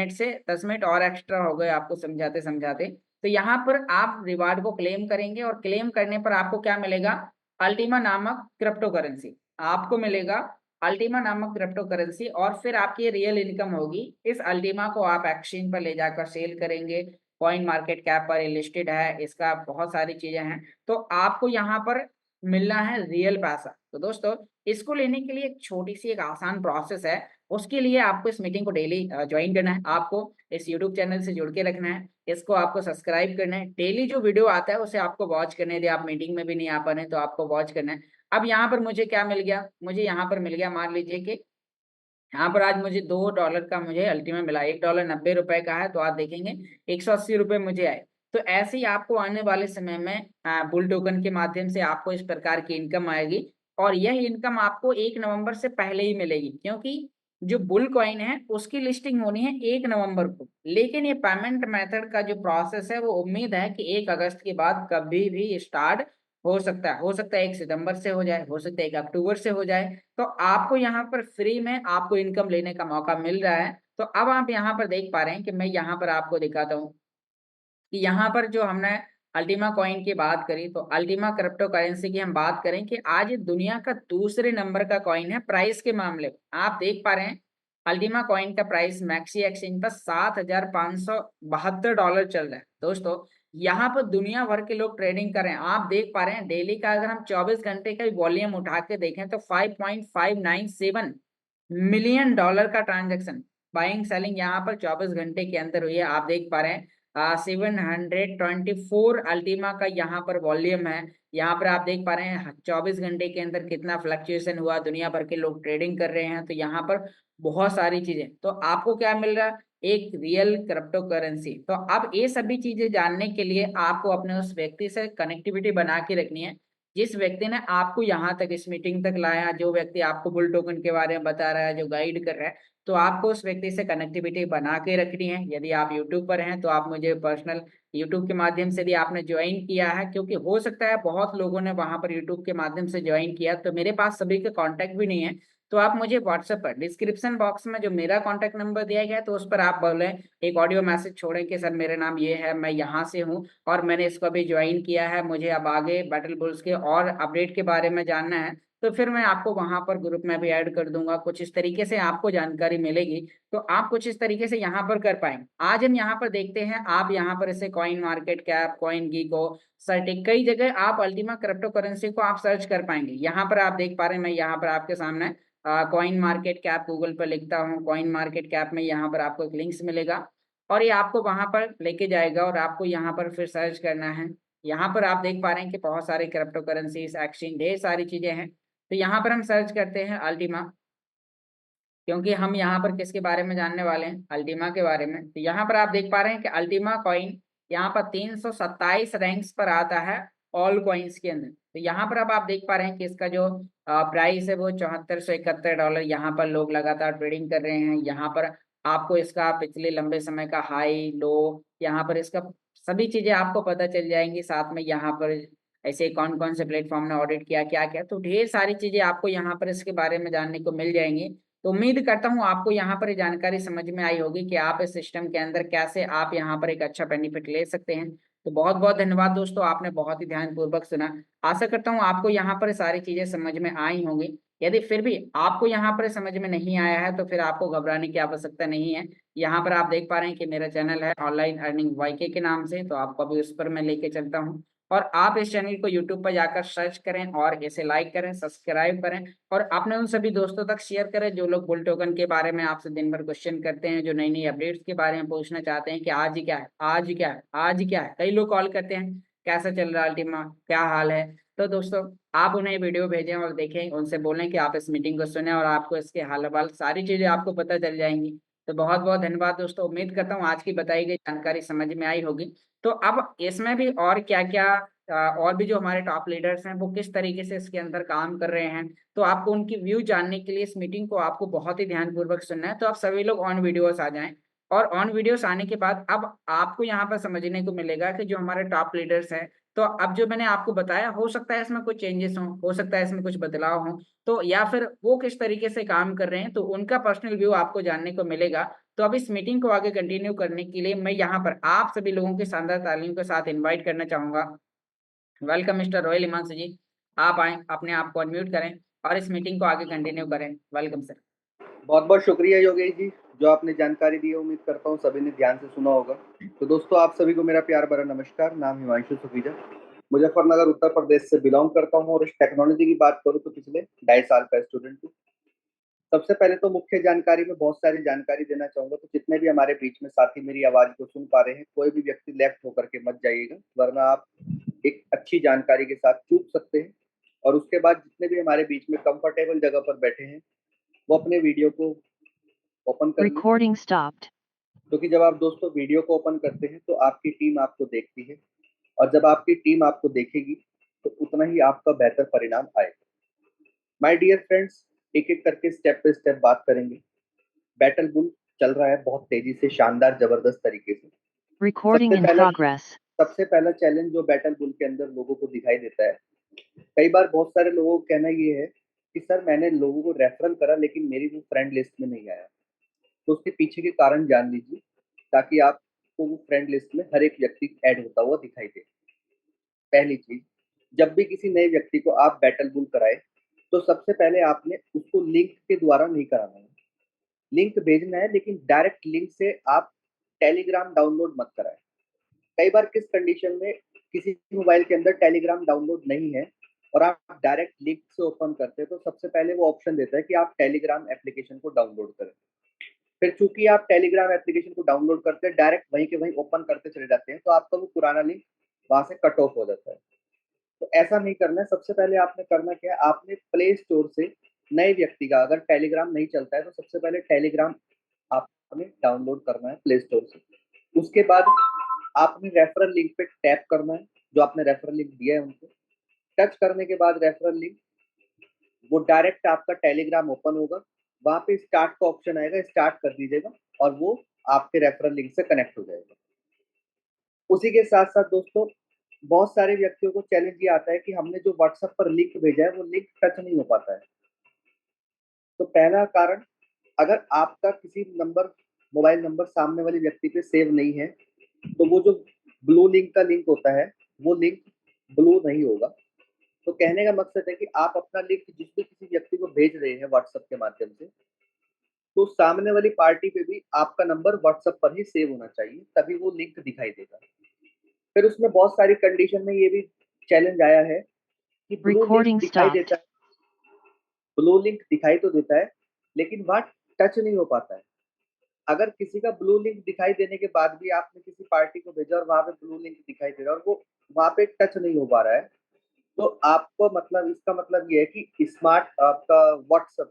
मिनट और एक्स्ट्रा हो गए आपको समझाते समझाते। तो यहाँ पर आप रिवार्ड को क्लेम करेंगे और क्लेम करने पर आपको क्या मिलेगा? अल्टीमा नामक क्रिप्टो करेंसी आपको मिलेगा। अल्टीमा नामक क्रिप्टो करेंसी, और फिर आपकी रियल इनकम होगी। इस अल्टीमा को आप एक्सचेंज पर ले जाकर सेल करेंगे। कॉइन मार्केट कैप पर लिस्टेड है, इसका बहुत सारी चीजें हैं। तो आपको यहाँ पर मिलना है रियल पैसा। तो दोस्तों, इसको लेने के लिए एक छोटी सी एक आसान प्रोसेस है। उसके लिए आपको इस मीटिंग को डेली ज्वाइन करना है, आपको इस यूट्यूब चैनल से जुड़ के रखना है, इसको आपको सब्सक्राइब करना है, डेली जो वीडियो आता है उसे आपको वॉच करने दे। आप मीटिंग में भी नहीं आ पा रहे हैं तो आपको वॉच करना है। अब यहाँ पर मुझे क्या मिल गया? मुझे यहाँ पर मिल गया, मान लीजिए कि यहाँ पर आज मुझे $2 का मुझे अल्टीमा मिला। $1 90 का है, तो आप देखेंगे 180 रुपये मुझे आए। तो ऐसे ही आपको आने वाले समय में बुल टोकन के माध्यम से आपको इस प्रकार की इनकम आएगी। और यह इनकम आपको 1 नवंबर से पहले ही मिलेगी, क्योंकि जो बुल कॉइन है उसकी लिस्टिंग होनी है 1 नवंबर को। लेकिन ये पेमेंट मेथड का जो प्रोसेस है वो उम्मीद है कि 1 अगस्त के बाद कभी भी स्टार्ट हो सकता है। हो सकता है 1 सितंबर से हो जाए, हो सकता है 1 अक्टूबर से हो जाए। तो आपको यहाँ पर फ्री में आपको इनकम लेने का मौका मिल रहा है। तो अब आप यहाँ पर देख पा रहे हैं कि मैं यहाँ पर आपको दिखाता हूँ कि यहाँ पर जो हमने अल्टीमा कॉइन की बात करी, तो अल्टीमा क्रिप्टो करेंसी की हम बात करें कि आज दुनिया का दूसरे नंबर का कॉइन है प्राइस के मामले में। आप देख पा रहे हैं अल्टीमा कॉइन का प्राइस मैक्सी एक्सचेंज पर $7,572 चल रहा है। दोस्तों, यहाँ पर दुनिया भर के लोग ट्रेडिंग कर रहे हैं। आप देख पा रहे हैं डेली का अगर हम 24 घंटे का वॉल्यूम उठा के देखें तो $5.597 मिलियन का ट्रांजेक्शन बाइंग सेलिंग यहाँ पर 24 घंटे के अंदर हुई है। आप देख पा रहे हैं 724 अल्टीमा का यहाँ पर वॉल्यूम है। यहाँ पर आप देख पा रहे हैं 24 घंटे के अंदर कितना फ्लक्चुएशन हुआ, दुनिया भर के लोग ट्रेडिंग कर रहे हैं। तो यहाँ पर बहुत सारी चीजें, तो आपको क्या मिल रहा है? एक रियल क्रिप्टो करेंसी। तो अब ये सभी चीजें जानने के लिए आपको अपने उस व्यक्ति से कनेक्टिविटी बना के रखनी है, जिस व्यक्ति ने आपको यहाँ तक इस मीटिंग तक लाया, जो व्यक्ति आपको बुल टोकन के बारे में बता रहा है, जो गाइड कर रहा है। तो आपको उस व्यक्ति से कनेक्टिविटी बना के रखनी है। यदि आप यूट्यूब पर हैं तो आप मुझे पर्सनल यूट्यूब के माध्यम से भी आपने ज्वाइन किया है, क्योंकि हो सकता है बहुत लोगों ने वहां पर यूट्यूब के माध्यम से ज्वाइन किया, तो मेरे पास सभी के कॉन्टैक्ट भी नहीं है। तो आप मुझे व्हाट्सएप पर डिस्क्रिप्शन बॉक्स में जो मेरा कॉन्टैक्ट नंबर दिया गया है, तो उस पर आप बोले एक ऑडियो मैसेज छोड़ें कि सर मेरा नाम ये है, मैं यहाँ से हूँ और मैंने इसको अभी ज्वाइन किया है, मुझे अब आगे बैटल बुल्स के और अपडेट के बारे में जानना है। तो फिर मैं आपको वहां पर ग्रुप में भी ऐड कर दूंगा। कुछ इस तरीके से आपको जानकारी मिलेगी, तो आप कुछ इस तरीके से यहाँ पर कर पाएंगे। आज हम यहाँ पर देखते हैं, आप यहाँ पर इसे कॉइन मार्केट कैप, कॉइन गीको, सर्टिक, कई जगह आप अल्टीमा क्रिप्टो करेंसी को आप सर्च कर पाएंगे। यहाँ पर आप देख पा रहे हैं, मैं यहाँ पर आपके सामने कॉइन मार्केट कैप गूगल पर लिखता हूँ, कॉइन मार्केट कैप में यहाँ पर आपको एक लिंक्स मिलेगा और ये आपको वहां पर लेके जाएगा और आपको यहाँ पर फिर सर्च करना है। यहाँ पर आप देख पा रहे हैं कि बहुत सारे क्रिप्टो करेंसीज, एक्सचेंज, ढेर सारी चीजें हैं। तो यहाँ पर हम सर्च करते हैं अल्टीमा, क्योंकि हम यहाँ पर किसके बारे में जानने वाले हैं? अल्टीमा के बारे में। तो यहाँ पर आप देख पा रहे हैं कि अल्टीमा कॉइन यहाँ पर 327 रैंक्स पर आता है ऑल कॉइन्स के अंदर। तो यहाँ पर अब आप देख पा रहे हैं कि इसका जो प्राइस है वो $7471। यहाँ पर लोग लगातार ट्रेडिंग कर रहे हैं। यहाँ पर आपको इसका पिछले लंबे समय का हाई लो, यहाँ पर इसका सभी चीजें आपको पता चल जाएंगी। साथ में यहाँ पर ऐसे कौन कौन से प्लेटफॉर्म ने ऑडिट किया, क्या क्या, तो ढेर सारी चीजें आपको यहाँ पर इसके बारे में जानने को मिल जाएंगी। तो उम्मीद करता हूँ आपको यहाँ पर ये जानकारी समझ में आई होगी कि आप इस सिस्टम के अंदर कैसे आप यहाँ पर एक अच्छा बेनिफिट ले सकते हैं। तो बहुत बहुत धन्यवाद दोस्तों, आपने बहुत ही ध्यानपूर्वक सुना। आशा करता हूँ आपको यहाँ पर सारी चीजें समझ में आई होंगी। यदि फिर भी आपको यहाँ पर समझ में नहीं आया है तो फिर आपको घबराने की आवश्यकता नहीं है। यहाँ पर आप देख पा रहे हैं कि मेरा चैनल है ऑनलाइन अर्निंग वाईके के नाम से, तो आपको अभी उस पर मैं लेके चलता हूँ। और आप इस चैनल को यूट्यूब पर जाकर सर्च करें और इसे लाइक करें, सब्सक्राइब करें और अपने उन सभी दोस्तों तक शेयर करें जो लोग बुल टोकन के बारे में आपसे दिन भर क्वेश्चन करते हैं, जो नई नई अपडेट्स के बारे में पूछना चाहते हैं कि आज क्या है, आज क्या है, आज क्या है। कई लोग कॉल करते हैं, कैसा चल रहा है अल्टीमा, क्या हाल है। तो दोस्तों आप उन्हें वीडियो भेजें और देखें, उनसे बोलें कि आप इस मीटिंग को सुने और आपको इसके हाल हवाल सारी चीजें आपको पता चल जाएंगी। तो बहुत बहुत धन्यवाद दोस्तों, उम्मीद करता हूँ आज की बताई गई जानकारी समझ में आई होगी। तो अब इसमें भी और क्या क्या और भी जो हमारे टॉप लीडर्स हैं वो किस तरीके से इसके अंदर काम कर रहे हैं, तो आपको उनकी व्यू जानने के लिए इस मीटिंग को आपको बहुत ही ध्यानपूर्वक सुनना है। तो आप सभी लोग ऑन वीडियोस आ जाएं और ऑन वीडियोस आने के बाद अब आपको यहाँ पर समझने को मिलेगा कि जो हमारे टॉप लीडर्स हैं, तो अब जो मैंने आपको बताया हो सकता है इसमें कुछ चेंजेस हो सकता है इसमें कुछ बदलाव हो, तो या फिर वो किस तरीके से काम कर रहे हैं तो उनका पर्सनल व्यू आपको जानने को मिलेगा। तो अब इस मीटिंग को आगे कंटिन्यू करने के लिए मैं यहाँ पर आप सभी लोगों के शानदार तालियों के साथ इनवाइट करना चाहूंगा। वेलकम मिस्टर रॉयल हिमांशु जी, आप आए, अपने आप को अनम्यूट करें और इस मीटिंग को आगे कंटिन्यू करें। Welcome sir. बहुत बहुत शुक्रिया योगेश जी, जो आपने जानकारी दी है। उम्मीद करता हूँ सभी ने ध्यान से सुना होगा। तो दोस्तों, आप सभी को मेरा प्यार भरा नमस्कार। नाम हिमांशु सुखीजा, मुजफ्फरनगर उत्तर प्रदेश से बिलोंग करता हूँ और इस टेक्नोलॉजी की बात करूँ तो पिछले 2.5 साल का स्टूडेंट हूँ। सबसे पहले तो मुख्य जानकारी में बहुत सारी जानकारी देना चाहूंगा। तो जितने भी हमारे बीच में साथी मेरी आवाज को सुन पा रहे हैं, कोई भी व्यक्ति लेफ्ट होकर के मत जाइएगा, वरना आप एक अच्छी जानकारी के साथ चूक सकते हैं। और उसके बाद जितने भी हमारे बीच में कंफर्टेबल जगह पर बैठे हैं, वो अपने वीडियो को ओपन कर लें। Recording stopped. क्योंकि जब आप दोस्तों वीडियो को ओपन करते हैं तो आपकी टीम आपको देखती है, और जब आपकी टीम आपको देखेगी तो उतना ही आपका बेहतर परिणाम आएगा। माय डियर फ्रेंड्स, एक एक करके स्टेप बाय स्टेप बात करेंगे। बैटल बुल चल रहा है बहुत तेजी से, शानदार जबरदस्त तरीके से। Recording सबसे in पहला progress. सबसे पहला चैलेंज जो बैटल बुल के अंदर लोगों को दिखाई देता है, कई बार बहुत सारे लोगों का कहना ये है कि सर मैंने लोगों को रेफरल करा लेकिन मेरी वो फ्रेंड लिस्ट में नहीं आया। तो उसके पीछे के कारण जान लीजिए, ताकि आपको वो फ्रेंड लिस्ट में हर एक व्यक्ति ऐड होता हुआ दिखाई दे। पहली चीज, जब भी किसी नए व्यक्ति को आप बैटल बुल कराए, तो सबसे पहले आपने उसको लिंक के द्वारा नहीं कराना है। लिंक भेजना है, लेकिन डायरेक्ट लिंक से आप टेलीग्राम डाउनलोड मत कराएं। कई बार किस कंडीशन में किसी मोबाइल के अंदर टेलीग्राम डाउनलोड नहीं है और आप डायरेक्ट लिंक से ओपन करते हैं, तो सबसे पहले वो ऑप्शन देता है कि आप टेलीग्राम एप्लीकेशन को डाउनलोड करें। फिर चूंकि आप टेलीग्राम एप्लीकेशन को डाउनलोड करते हैं, डायरेक्ट वहीं के वहीं ओपन करते चले जाते हैं, तो आपका वो पुराना लिंक वहां से कट ऑफ हो जाता है। तो ऐसा नहीं करना है। सबसे पहले आपने करना क्या है, आपने प्ले स्टोर से नए व्यक्ति का अगर टेलीग्राम नहीं चलता है तो सबसे पहले टेलीग्राम आपने डाउनलोड करना है प्ले स्टोर से। उसके बाद आपने रेफरल लिंक पे टैप करना है, जो आपने रेफरल लिंक दिया है उनको टच करने के बाद रेफरल लिंक वो डायरेक्ट आपका टेलीग्राम ओपन होगा। वहां पे स्टार्ट का ऑप्शन आएगा, स्टार्ट कर दीजिएगा और वो आपके रेफरल लिंक से कनेक्ट हो जाएगा। उसी के साथ साथ दोस्तों, बहुत सारे व्यक्तियों को चैलेंज ये आता है कि हमने जो व्हाट्सएप पर लिंक भेजा है वो लिंक टच नहीं हो पाता है। तो पहला कारण, अगर आपका किसी मोबाइल नंबर सामने वाले व्यक्ति पे सेव नहीं है, तो वो जो ब्लू लिंक का लिंक होता है वो लिंक ब्लू नहीं होगा। तो कहने का मकसद है कि आप अपना लिंक जिस भी किसी व्यक्ति को भेज रहे हैं व्हाट्सएप के माध्यम से, तो सामने वाली पार्टी पे भी आपका नंबर व्हाट्सएप पर ही सेव होना चाहिए, तभी वो लिंक दिखाई देगा। फिर उसमें बहुत सारी कंडीशन में ये भी चैलेंज आया है कि ब्लू लिंक Recording दिखाई stopped. देता है, ब्लू लिंक दिखाई तो देता है लेकिन वहां टच नहीं हो पाता है। अगर किसी का ब्लू लिंक दिखाई देने के बाद भी आपने किसी पार्टी को भेजा और वहां पे ब्लू लिंक दिखाई दे रहा है और वो वहां पे टच नहीं हो पा रहा है, तो आपको मतलब इसका मतलब ये है कि स्मार्ट आपका व्हाट्सएप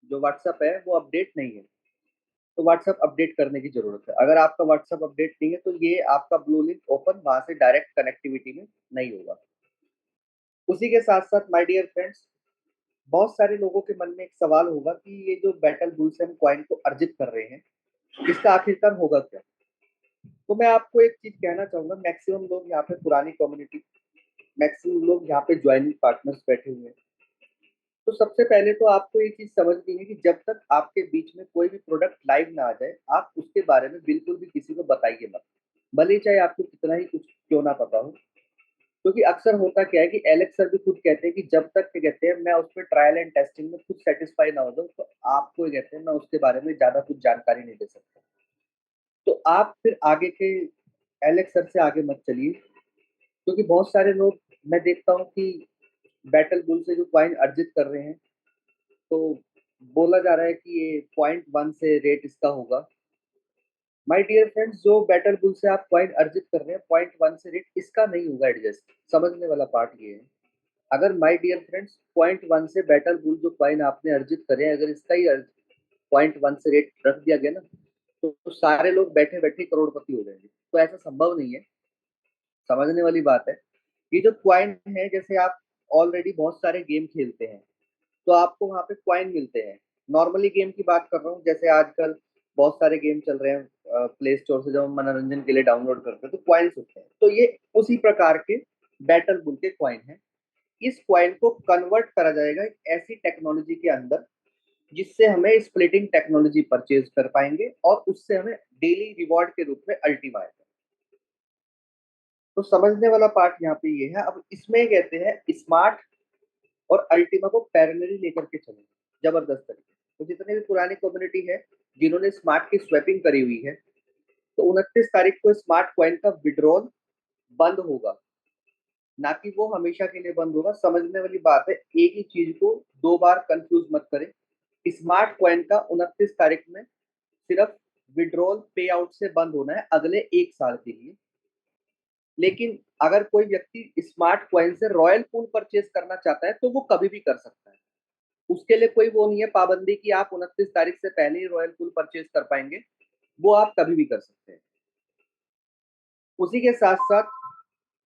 जो व्हाट्सएप है वो अपडेट नहीं है। तो व्हाट्सएप अपडेट करने की जरूरत है। अगर आपका व्हाट्सएप अपडेट नहीं है तो ये आपका ब्लू लिंक ओपन वहां से डायरेक्ट कनेक्टिविटी में नहीं होगा। उसी के साथ साथ माय डियर फ्रेंड्स, बहुत सारे लोगों के मन में एक सवाल होगा कि ये जो बैटल बुल से हम कॉइन को अर्जित कर रहे हैं, इसका आखिरकार होगा क्या। तो मैं आपको एक चीज कहना चाहूंगा, मैक्सिमम लोग यहाँ पे पुरानी कम्युनिटी, मैक्सिमम लोग यहाँ पे ज्वाइनिंग पार्टनर्स बैठे हुए हैं। तो सबसे पहले तो आपको ये चीज समझनी है कि जब तक आपके बीच में कोई भी प्रोडक्ट लाइव ना आ जाए, आप उसके बारे में बिल्कुल भी किसी को बताइए मत, भले ही चाहे आपको कितना ही कुछ क्यों ना पता हो। क्योंकि अक्सर होता क्या है कि एलेक्स सर भी खुद कहते हैं कि जब तक क्या कहते हैं मैं उसमें ट्रायल एंड टेस्टिंग में खुद सेटिस्फाई ना हो जाऊं, तो आपको ये कहते हैं मैं उसके बारे में ज्यादा कुछ जानकारी नहीं दे सकता। तो आप फिर आगे के एलेक्स सर से आगे मत चलिए, क्योंकि बहुत सारे लोग मैं देखता हूँ कि बैटल बुल से जो कॉइन अर्जित कर रहे हैं, तो बोला जा रहा है कि ये 0.1 से रेट इसका होगा। माय डियर फ्रेंड्स, जो बैटल बुल से आप कॉइन अर्जित कर रहे हैं 0.1 से रेट इसका नहीं होगा एडजस्ट। समझने वाला पार्ट ये है, अगर माय डियर फ्रेंड्स 0.1 से बैटल बुल जो कॉइन आपने अर्जित करे हैं, अगर इसका ही 0.1 से रेट रख दिया गया ना, तो सारे लोग बैठे बैठे करोड़पति हो जाएंगे। तो ऐसा संभव नहीं है। समझने वाली बात है। ये जो क्वाइन है, जैसे आप ऑलरेडी बहुत सारे गेम खेलते हैं तो आपको वहां पे क्वाइन मिलते हैं। नॉर्मली गेम की बात कर रहा हूँ, जैसे आजकल बहुत सारे गेम चल रहे हैं प्ले स्टोर से, जब हम मनोरंजन के लिए डाउनलोड करते हैं तो क्वाइंस होते हैं। तो ये उसी प्रकार के बैटल बुल के क्वाइन है। इस क्वाइन को कन्वर्ट करा जाएगा एक ऐसी टेक्नोलॉजी के अंदर जिससे हमें स्प्लिटिंग टेक्नोलॉजी परचेज कर पाएंगे और उससे हमें डेली रिवॉर्ड के रूप में अल्टीमा आएगा। तो समझने वाला पार्ट यहाँ पे ये है। अब इसमें कहते हैं स्मार्ट और अल्टीमा को पैरेलली लेकर के चलेंगे जबरदस्त तरीके। तो जितने भी पुरानी कम्युनिटी है जिन्होंने स्मार्ट की स्वैपिंग करी हुई है, तो 29 तारीख को स्मार्ट कॉइन का विड्रॉल बंद होगा, ना कि वो हमेशा के लिए बंद होगा। समझने वाली बात है, एक ही चीज को दो बार कंफ्यूज मत करें। स्मार्ट कॉइन का 29 तारीख में सिर्फ विड्रॉल पे आउट से बंद होना है अगले 1 साल के लिए। लेकिन अगर कोई व्यक्ति स्मार्ट कॉइन से रॉयल पूल परचेज करना चाहता है तो वो कभी भी कर सकता है। उसके लिए कोई वो नहीं है पाबंदी कि आप 29 तारीख से पहले ही रॉयल पूल परचेज कर पाएंगे। वो आप कभी भी कर सकते हैं। उसी के साथ साथ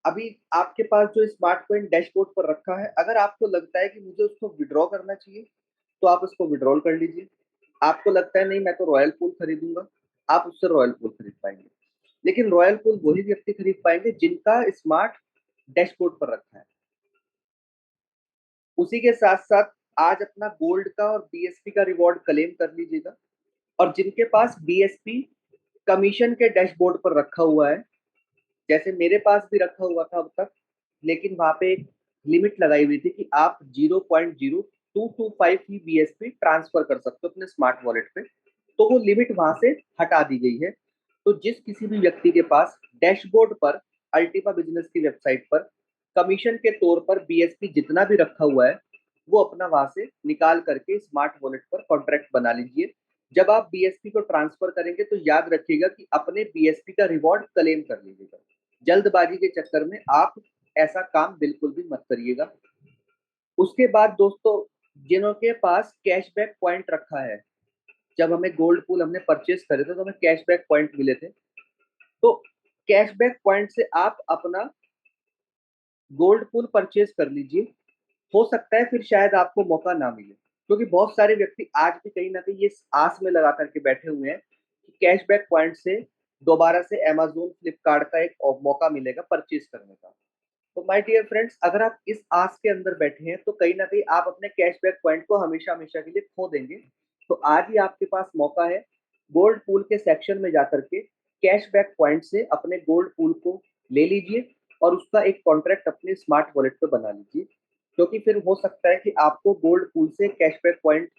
अभी आपके पास जो स्मार्ट कॉइन डैशबोर्ड पर रखा है, अगर आपको लगता है कि मुझे उसको विड्रॉ करना चाहिए तो आप उसको विड्रॉल कर लीजिए। आपको लगता है नहीं मैं तो रॉयल पूल खरीदूंगा, आप उससे रॉयल पूल खरीद पाएंगे। लेकिन रॉयल पूल वही व्यक्ति खरीद पाएंगे जिनका स्मार्ट डैशबोर्ड पर रखा है। उसी के साथ साथ आज अपना गोल्ड का और बीएसपी का रिवॉर्ड क्लेम कर लीजिएगा। और जिनके पास बीएसपी कमीशन के डैशबोर्ड पर रखा हुआ है, जैसे मेरे पास भी रखा हुआ था अब तक, लेकिन वहां पे एक लिमिट लगाई हुई थी कि आप 0.0225 ही बीएसपी ट्रांसफर कर सकते हो अपने स्मार्ट वॉलेट पे। तो वो लिमिट वहां से हटा दी गई है। तो जिस किसी भी व्यक्ति के पास डैशबोर्ड पर अल्टीमा बिजनेस की वेबसाइट पर कमीशन के तौर पर बीएसपी जितना भी रखा हुआ है, वो अपना वहां से निकाल करके स्मार्ट वॉलेट पर कॉन्ट्रैक्ट बना लीजिए। जब आप बीएसपी को ट्रांसफर करेंगे तो याद रखिएगा कि अपने बीएसपी का रिवॉर्ड क्लेम कर लीजिएगा। जल्दबाजी के चक्कर में आप ऐसा काम बिल्कुल भी मत करिएगा। उसके बाद दोस्तों, जिनों के पास कैशबैक पॉइंट रखा है, जब हमें गोल्ड पूल हमने परचेज करे थे तो हमें कैशबैक पॉइंट मिले थे। तो कैशबैक पॉइंट से आप अपना गोल्ड पूल परचेज कर लीजिए। हो सकता है फिर शायद आपको मौका ना मिले, क्योंकि बहुत सारे व्यक्ति आज भी कहीं ना कहीं ये आस में लगा करके बैठे हुए हैं कि कैशबैक पॉइंट से दोबारा से अमेजोन फ्लिपकार्ट का एक मौका मिलेगा परचेज करने का। तो माय डियर फ्रेंड्स, अगर आप इस आस के अंदर बैठे हैं तो कहीं ना कहीं आप अपने कैशबैक पॉइंट को हमेशा हमेशा के लिए खो देंगे। तो आज ही आपके पास मौका है, गोल्ड पूल के सेक्शन में जाकर के कैशबैक पॉइंट से अपने गोल्ड पूल को ले लीजिए और उसका एक कॉन्ट्रैक्ट अपने स्मार्ट वॉलेट पे बना लीजिए। क्योंकि फिर हो सकता है कि आपको गोल्ड पूल से कैशबैक पॉइंट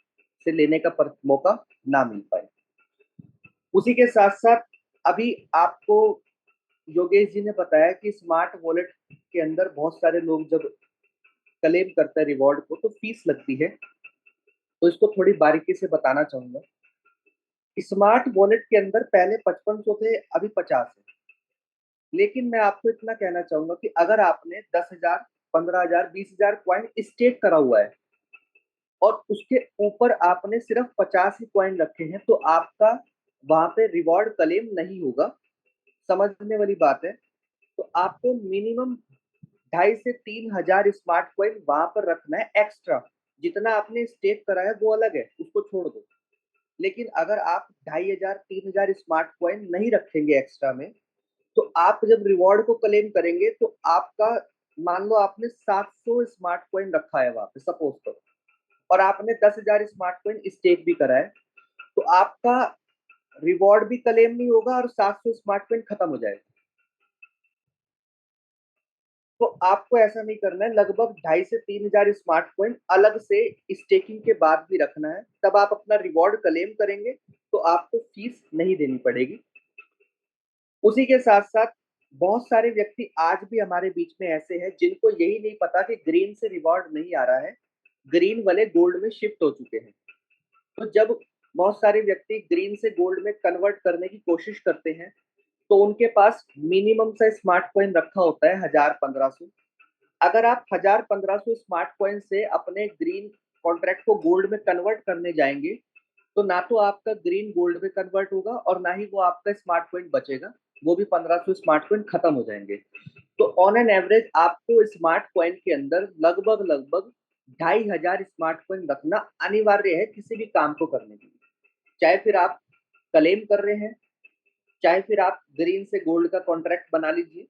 से लेने का मौका ना मिल पाए। उसी के साथ साथ अभी आपको योगेश जी ने बताया कि स्मार्ट वॉलेट के अंदर बहुत सारे लोग जब क्लेम करते हैं रिवॉर्ड को तो फीस लगती है। तो इसको थोड़ी बारीकी से बताना चाहूंगा। स्मार्ट वॉलेट के अंदर पहले 5500 थे, अभी 50 है। लेकिन मैं आपको इतना कहना चाहूंगा कि अगर आपने 10,000, 15,000, 20,000 क्वाइन स्टेक करा हुआ है और उसके ऊपर आपने सिर्फ 50 ही क्वाइन रखे हैं, तो आपका वहां पे रिवॉर्ड क्लेम नहीं होगा। समझने वाली बात है। तो आपको मिनिमम 2,500 से 3,000 स्मार्ट कॉइन वहां पर रखना है एक्स्ट्रा। जितना आपने स्टेक करा है वो अलग है, उसको छोड़ दो। लेकिन अगर आप 2,500 3,000 स्मार्ट कॉइन नहीं रखेंगे एक्स्ट्रा में, तो आप जब रिवॉर्ड को क्लेम करेंगे तो आपका, मान लो आपने 700 स्मार्ट कॉइन रखा है वहां पे सपोज करो, और आपने 10,000 स्मार्ट कॉइन स्टेक भी करा है, तो आपका रिवॉर्ड भी क्लेम नहीं होगा और 700 स्मार्ट कॉइन खत्म हो जाएगा। तो आपको ऐसा नहीं करना है, लगभग 2,500 से 3,000 स्मार्ट कॉइन अलग से स्टेकिंग के बाद भी रखना है। तब आप अपना रिवॉर्ड क्लेम करेंगे तो आपको फीस नहीं देनी पड़ेगी। उसी के साथ साथ बहुत सारे व्यक्ति आज भी हमारे बीच में ऐसे हैं जिनको यही नहीं पता कि ग्रीन से रिवॉर्ड नहीं आ रहा है, ग्रीन वाले गोल्ड में शिफ्ट हो चुके हैं। तो जब बहुत सारे व्यक्ति ग्रीन से गोल्ड में कन्वर्ट करने की कोशिश करते हैं, तो उनके पास मिनिमम सा स्मार्ट कॉइन रखा होता है 1000-1500। अगर आप 1000-1500 स्मार्ट कॉइन से अपने ग्रीन कॉन्ट्रैक्ट को गोल्ड में कन्वर्ट करने जाएंगे, तो ना तो आपका ग्रीन गोल्ड में कन्वर्ट होगा और ना ही वो आपका स्मार्ट कॉइन बचेगा, वो भी 1500 स्मार्ट कॉइन खत्म हो जाएंगे। तो ऑन एन एवरेज आपको स्मार्ट कॉइन के अंदर लगभग लगभग 2500 स्मार्ट कॉइन रखना अनिवार्य है किसी भी काम को करने के लिए। चाहे फिर आप क्लेम कर रहे हैं, चाहे फिर आप ग्रीन से गोल्ड का कॉन्ट्रैक्ट बना लीजिए।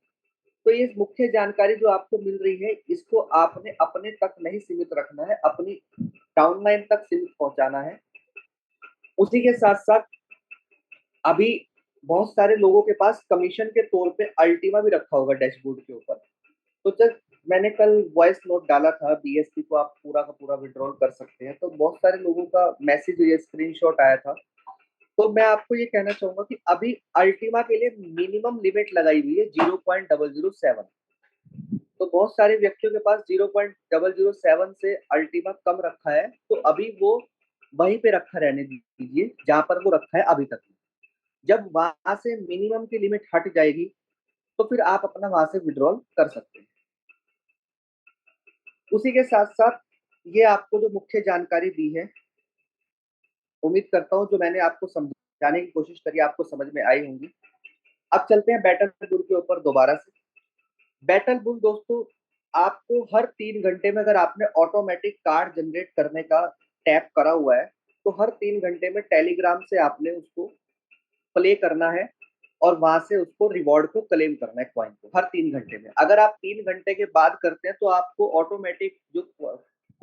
तो ये मुख्य जानकारी जो आपको मिल रही है, इसको आपने अपने तक नहीं सीमित रखना है, अपनी डाउनलाइन तक सीमित पहुंचाना है। उसी के साथ साथ अभी बहुत सारे लोगों के पास कमीशन के तौर पे अल्टीमा भी रखा होगा डैशबोर्ड के ऊपर। तो जब मैंने कल वॉइस नोट डाला था बीएसपी को आप पूरा का पूरा विड्रॉल कर सकते हैं, तो बहुत सारे लोगों का मैसेज या स्क्रीनशॉट आया था। तो मैं आपको ये कहना चाहूंगा कि अभी अल्टीमा के लिए मिनिमम लिमिट लगाई हुई है 0.007। तो बहुत सारे व्यक्तियों के पास 0.007 से अल्टीमा कम रखा है, तो अभी वो वहीं पे रखा रहने दीजिए जहां पर वो रखा है अभी तक। जब वहां से मिनिमम की लिमिट हट जाएगी, तो फिर आप अपना वहां से विड्रॉल कर सकते हैं। उसी के साथ साथ ये आपको जो मुख्य जानकारी दी है, उम्मीद करता हूँ जो मैंने आपको समझाने की कोशिश करी आपको समझ में आई होंगी। अब चलते हैं बैटल बुल के ऊपर दोबारा से। बैटल बुल दोस्तों, आपको हर 3 घंटे में अगर आपने ऑटोमेटिक कार्ड जनरेट करने का टैप करा हुआ है, तो हर 3 घंटे में टेलीग्राम से आपने उसको प्ले करना है और वहां से उसको रिवॉर्ड को क्लेम करना है, कॉइन को, हर 3 घंटे में। अगर आप 3 घंटे के बाद करते हैं, तो आपको ऑटोमेटिक जो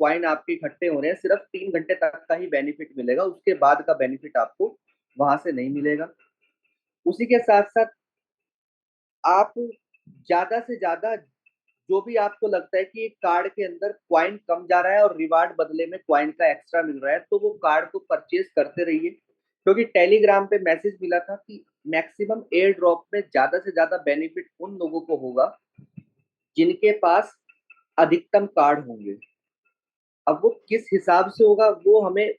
कॉइन आपके इकट्ठे हो रहे हैं सिर्फ 3 घंटे तक का ही बेनिफिट मिलेगा, उसके बाद का बेनिफिट आपको वहां से नहीं मिलेगा। उसी के साथ साथ आप ज्यादा से ज्यादा जो भी आपको लगता है कि एक कार्ड के अंदर क्वाइन कम जा रहा है और रिवार्ड बदले में क्वाइन का एक्स्ट्रा मिल रहा है, तो वो कार्ड को परचेज करते रहिए। क्योंकि टेलीग्राम पे मैसेज मिला था कि मैक्सिमम एयर ड्रॉप में ज्यादा से ज्यादा बेनिफिट उन लोगों को होगा जिनके पास अधिकतम कार्ड होंगे। अब वो किस हिसाब से होगा वो हमें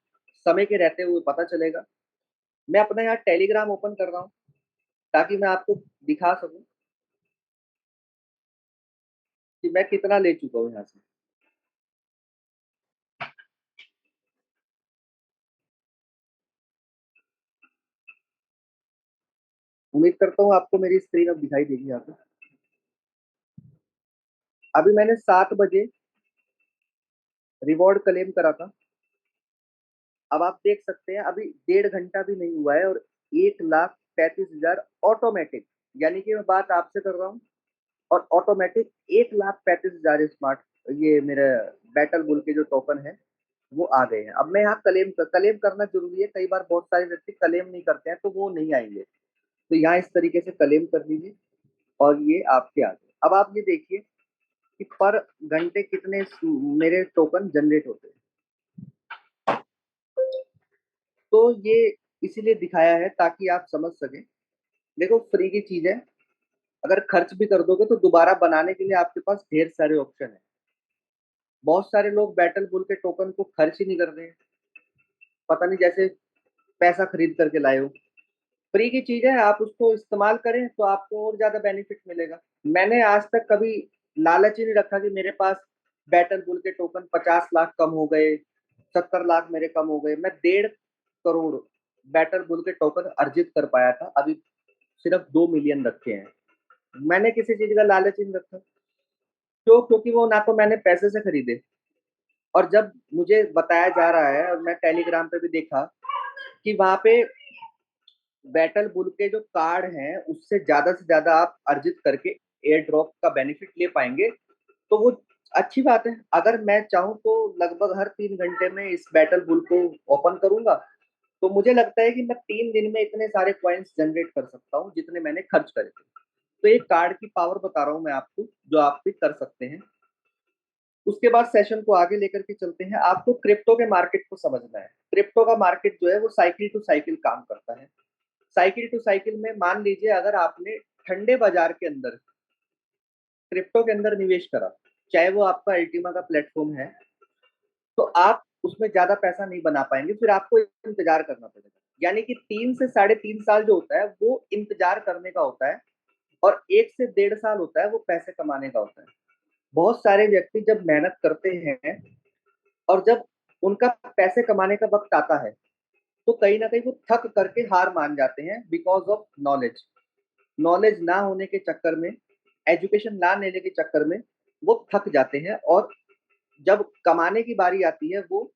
समय के रहते हुए पता चलेगा। मैं अपना यहाँ टेलीग्राम ओपन कर रहा हूँ ताकि मैं आपको दिखा सकूं कि मैं कितना ले चुका हूँ यहाँ से। उम्मीद करता हूँ आपको मेरी स्क्रीन अब दिखाई देगी यहाँ पे। अभी मैंने 7 बजे रिवॉर्ड क्लेम करा था। अब आप देख सकते हैं अभी 1.5 घंटा भी नहीं हुआ है और 1,35,000 ऑटोमेटिक, यानी कि मैं बात आपसे कर रहा हूँ और ऑटोमेटिक 1,35,000 स्मार्ट ये मेरे बैटल बुल के जो टोकन है वो आ गए हैं। अब मैं यहाँ क्लेम करना जरूरी है, कई बार बहुत सारे व्यक्ति क्लेम नहीं करते हैं तो वो नहीं आएंगे। तो यहाँ इस तरीके से क्लेम कर लीजिए और ये आपके आ गए। अब आप ये देखिए कि पर घंटे कितने मेरे टोकन जनरेट होते हैं। तो ये इसीलिए दिखाया है ताकि आप समझ सकें। देखो फ्री की चीज है, अगर खर्च भी कर दोगे तो दोबारा बनाने के लिए आपके पास ढेर सारे ऑप्शन है। बहुत सारे लोग बैटल बुल के टोकन को खर्च ही नहीं कर रहे हैं, पता नहीं जैसे पैसा खरीद करके लाए हो। फ्री की चीज है, आप उसको इस्तेमाल करें तो आपको और ज्यादा बेनिफिट मिलेगा। मैंने आज तक कभी लालच ही नहीं रखा कि मेरे पास बैटल बुल के टोकन 50 लाख कम हो गए, 70 लाख मेरे कम हो गए। मैं 1.5 करोड़ बैटल बुल के टोकन अर्जित कर पाया था, अभी सिर्फ 2 मिलियन रखे हैं। मैंने किसी चीज का लालच ही नहीं रखा। क्यों? क्योंकि वो ना तो मैंने पैसे से खरीदे, और जब मुझे बताया जा रहा है और मैं टेलीग्राम पे भी देखा कि वहां पे बैटल बुल के जो कार्ड हैं उससे ज्यादा से ज्यादा आप अर्जित करके एयर ड्रॉप का बेनिफिट ले पाएंगे, तो वो अच्छी बात है। अगर मैं चाहूँ तो लगभग हर 3 घंटे में इस बैटल बुल को ओपन करूंगा, तो मुझे लगता है कि मैं 3 दिन में इतने सारे कॉइन्स जनरेट कर सकता हूँ जितने मैंने खर्च करे थे। तो एक कार्ड की पावर बता रहा हूँ मैं आपको, जो आप भी कर सकते हैं। उसके बाद सेशन को आगे लेकर के चलते हैं। आपको क्रिप्टो के मार्केट को समझना है। क्रिप्टो का मार्केट जो है वो साइकिल टू साइकिल काम करता है। साइकिल टू साइकिल में मान लीजिए अगर आपने ठंडे बाजार के अंदर क्रिप्टो के अंदर निवेश करा, चाहे वो आपका अल्टीमा का प्लेटफॉर्म है, तो आप उसमें ज्यादा पैसा नहीं बना पाएंगे, फिर आपको इंतजार करना पड़ेगा। यानी कि 3 से 3.5 साल जो होता है वो इंतजार करने का होता है, और 1 से 1.5 साल होता है वो पैसे कमाने का होता है। बहुत सारे व्यक्ति जब मेहनत करते हैं और जब उनका पैसे कमाने का वक्त आता है, तो कहीं ना कहीं वो थक करके हार मान जाते हैं, बिकॉज ऑफ नॉलेज। नॉलेज ना होने के चक्कर में, एजुकेशन ना लेने के चक्कर में वो थक जाते हैं, और जब कमाने की बारी आती है वो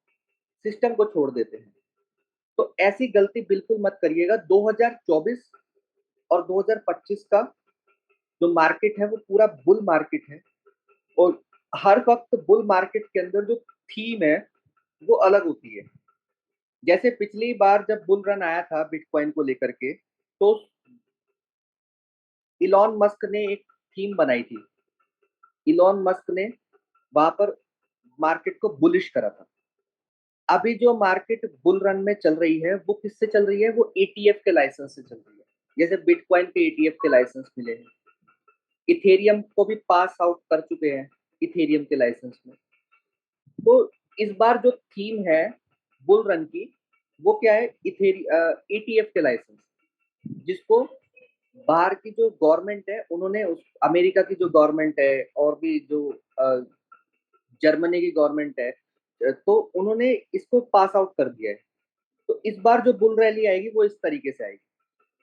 सिस्टम को छोड़ देते हैं। तो ऐसी गलती बिल्कुल मत करिएगा। 2024 और 2025 का जो मार्केट है वो पूरा बुल मार्केट है, और हर वक्त बुल मार्केट के अंदर जो थीम है वो अलग होती है। जैसे पिछली बार जब बुल रन आया था बिटकॉइन को लेकर के, तो इलॉन मस्क ने एक थीम बनाई थी। इलॉन मस्क ने वहां पर मार्केट को बुलिश करा था। अभी जो मार्केट बुल रन में चल रही है वो किससे चल रही है? वो एटीएफ के लाइसेंस से चल रही है। जैसे बिटकॉइन के एटीएफ के लाइसेंस मिले हैं, इथेरियम को भी पास आउट कर चुके हैं इथेरियम के लाइसेंस में। तो इस बार जो थीम है बुल रन की, वो क्या है? एटीएफ के लाइसेंस, जिसको बाहर की जो गवर्नमेंट है उन्होंने, उस अमेरिका की जो गवर्नमेंट है और भी जो जर्मनी की गवर्नमेंट है, तो उन्होंने इसको पास आउट कर दिया है। तो इस बार जो बुल रैली आएगी वो इस तरीके से आएगी।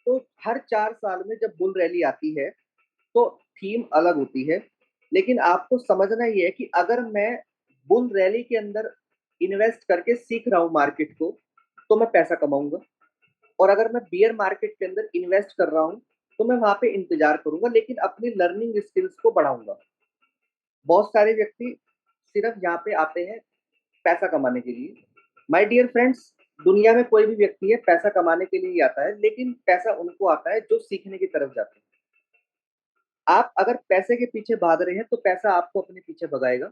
तो हर 4 साल में जब बुल रैली आती है तो थीम अलग होती है, लेकिन आपको समझना ये है कि अगर मैं बुल रैली के अंदर इन्वेस्ट करके सीख रहा हूँ मार्केट को, तो मैं पैसा कमाऊंगा। और अगर मैं बियर मार्केट के अंदर इन्वेस्ट कर रहा हूँ, तो मैं वहां पे इंतजार करूंगा, लेकिन अपनी लर्निंग स्किल्स को बढ़ाऊंगा। बहुत सारे व्यक्ति सिर्फ यहाँ पे आते हैं पैसा कमाने के लिए। माय डियर फ्रेंड्स, दुनिया में कोई भी व्यक्ति है पैसा कमाने के लिए ही आता है, लेकिन पैसा उनको आता है जो सीखने की तरफ जाते हैं। आप अगर पैसे के पीछे भाग रहे हैं तो पैसा आपको अपने पीछे भगाएगा,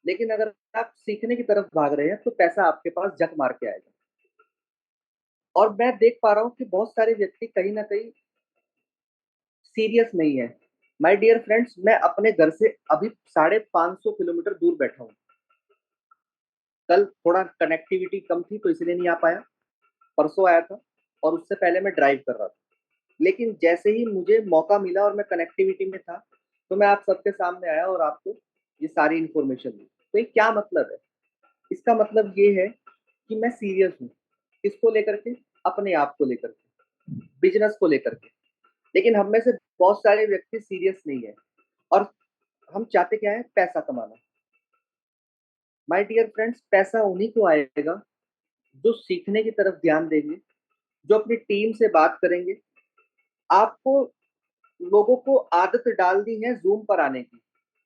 लेकिन अगर आप सीखने की तरफ भाग रहे हैं तो पैसा आपके पास जक मार के आएगा। और मैं देख पा रहा हूँ कि बहुत सारे व्यक्ति कहीं ना कहीं सीरियस नहीं है। माय डियर फ्रेंड्स, मैं अपने घर से अभी 550 किलोमीटर दूर बैठा हूँ। कल थोड़ा कनेक्टिविटी कम थी तो इसलिए नहीं आ पाया, परसों आया था, और उससे पहले मैं ड्राइव कर रहा था। लेकिन जैसे ही मुझे मौका मिला और मैं कनेक्टिविटी में था, तो मैं आप सबके सामने आया और आपको ये सारी इन्फॉर्मेशन दी। तो ये क्या मतलब है? इसका मतलब ये है कि मैं सीरियस हूँ। किसको लेकर के? अपने आप को लेकर के, बिजनेस को लेकर के। लेकिन हम में से बहुत सारे व्यक्ति सीरियस नहीं है, और हम चाहते क्या है? पैसा कमाना। माय डियर फ्रेंड्स, पैसा उन्हीं को आएगा जो सीखने की तरफ ध्यान देंगे, जो अपनी टीम से बात करेंगे। आपको लोगों को आदत डाल दी है जूम पर आने की।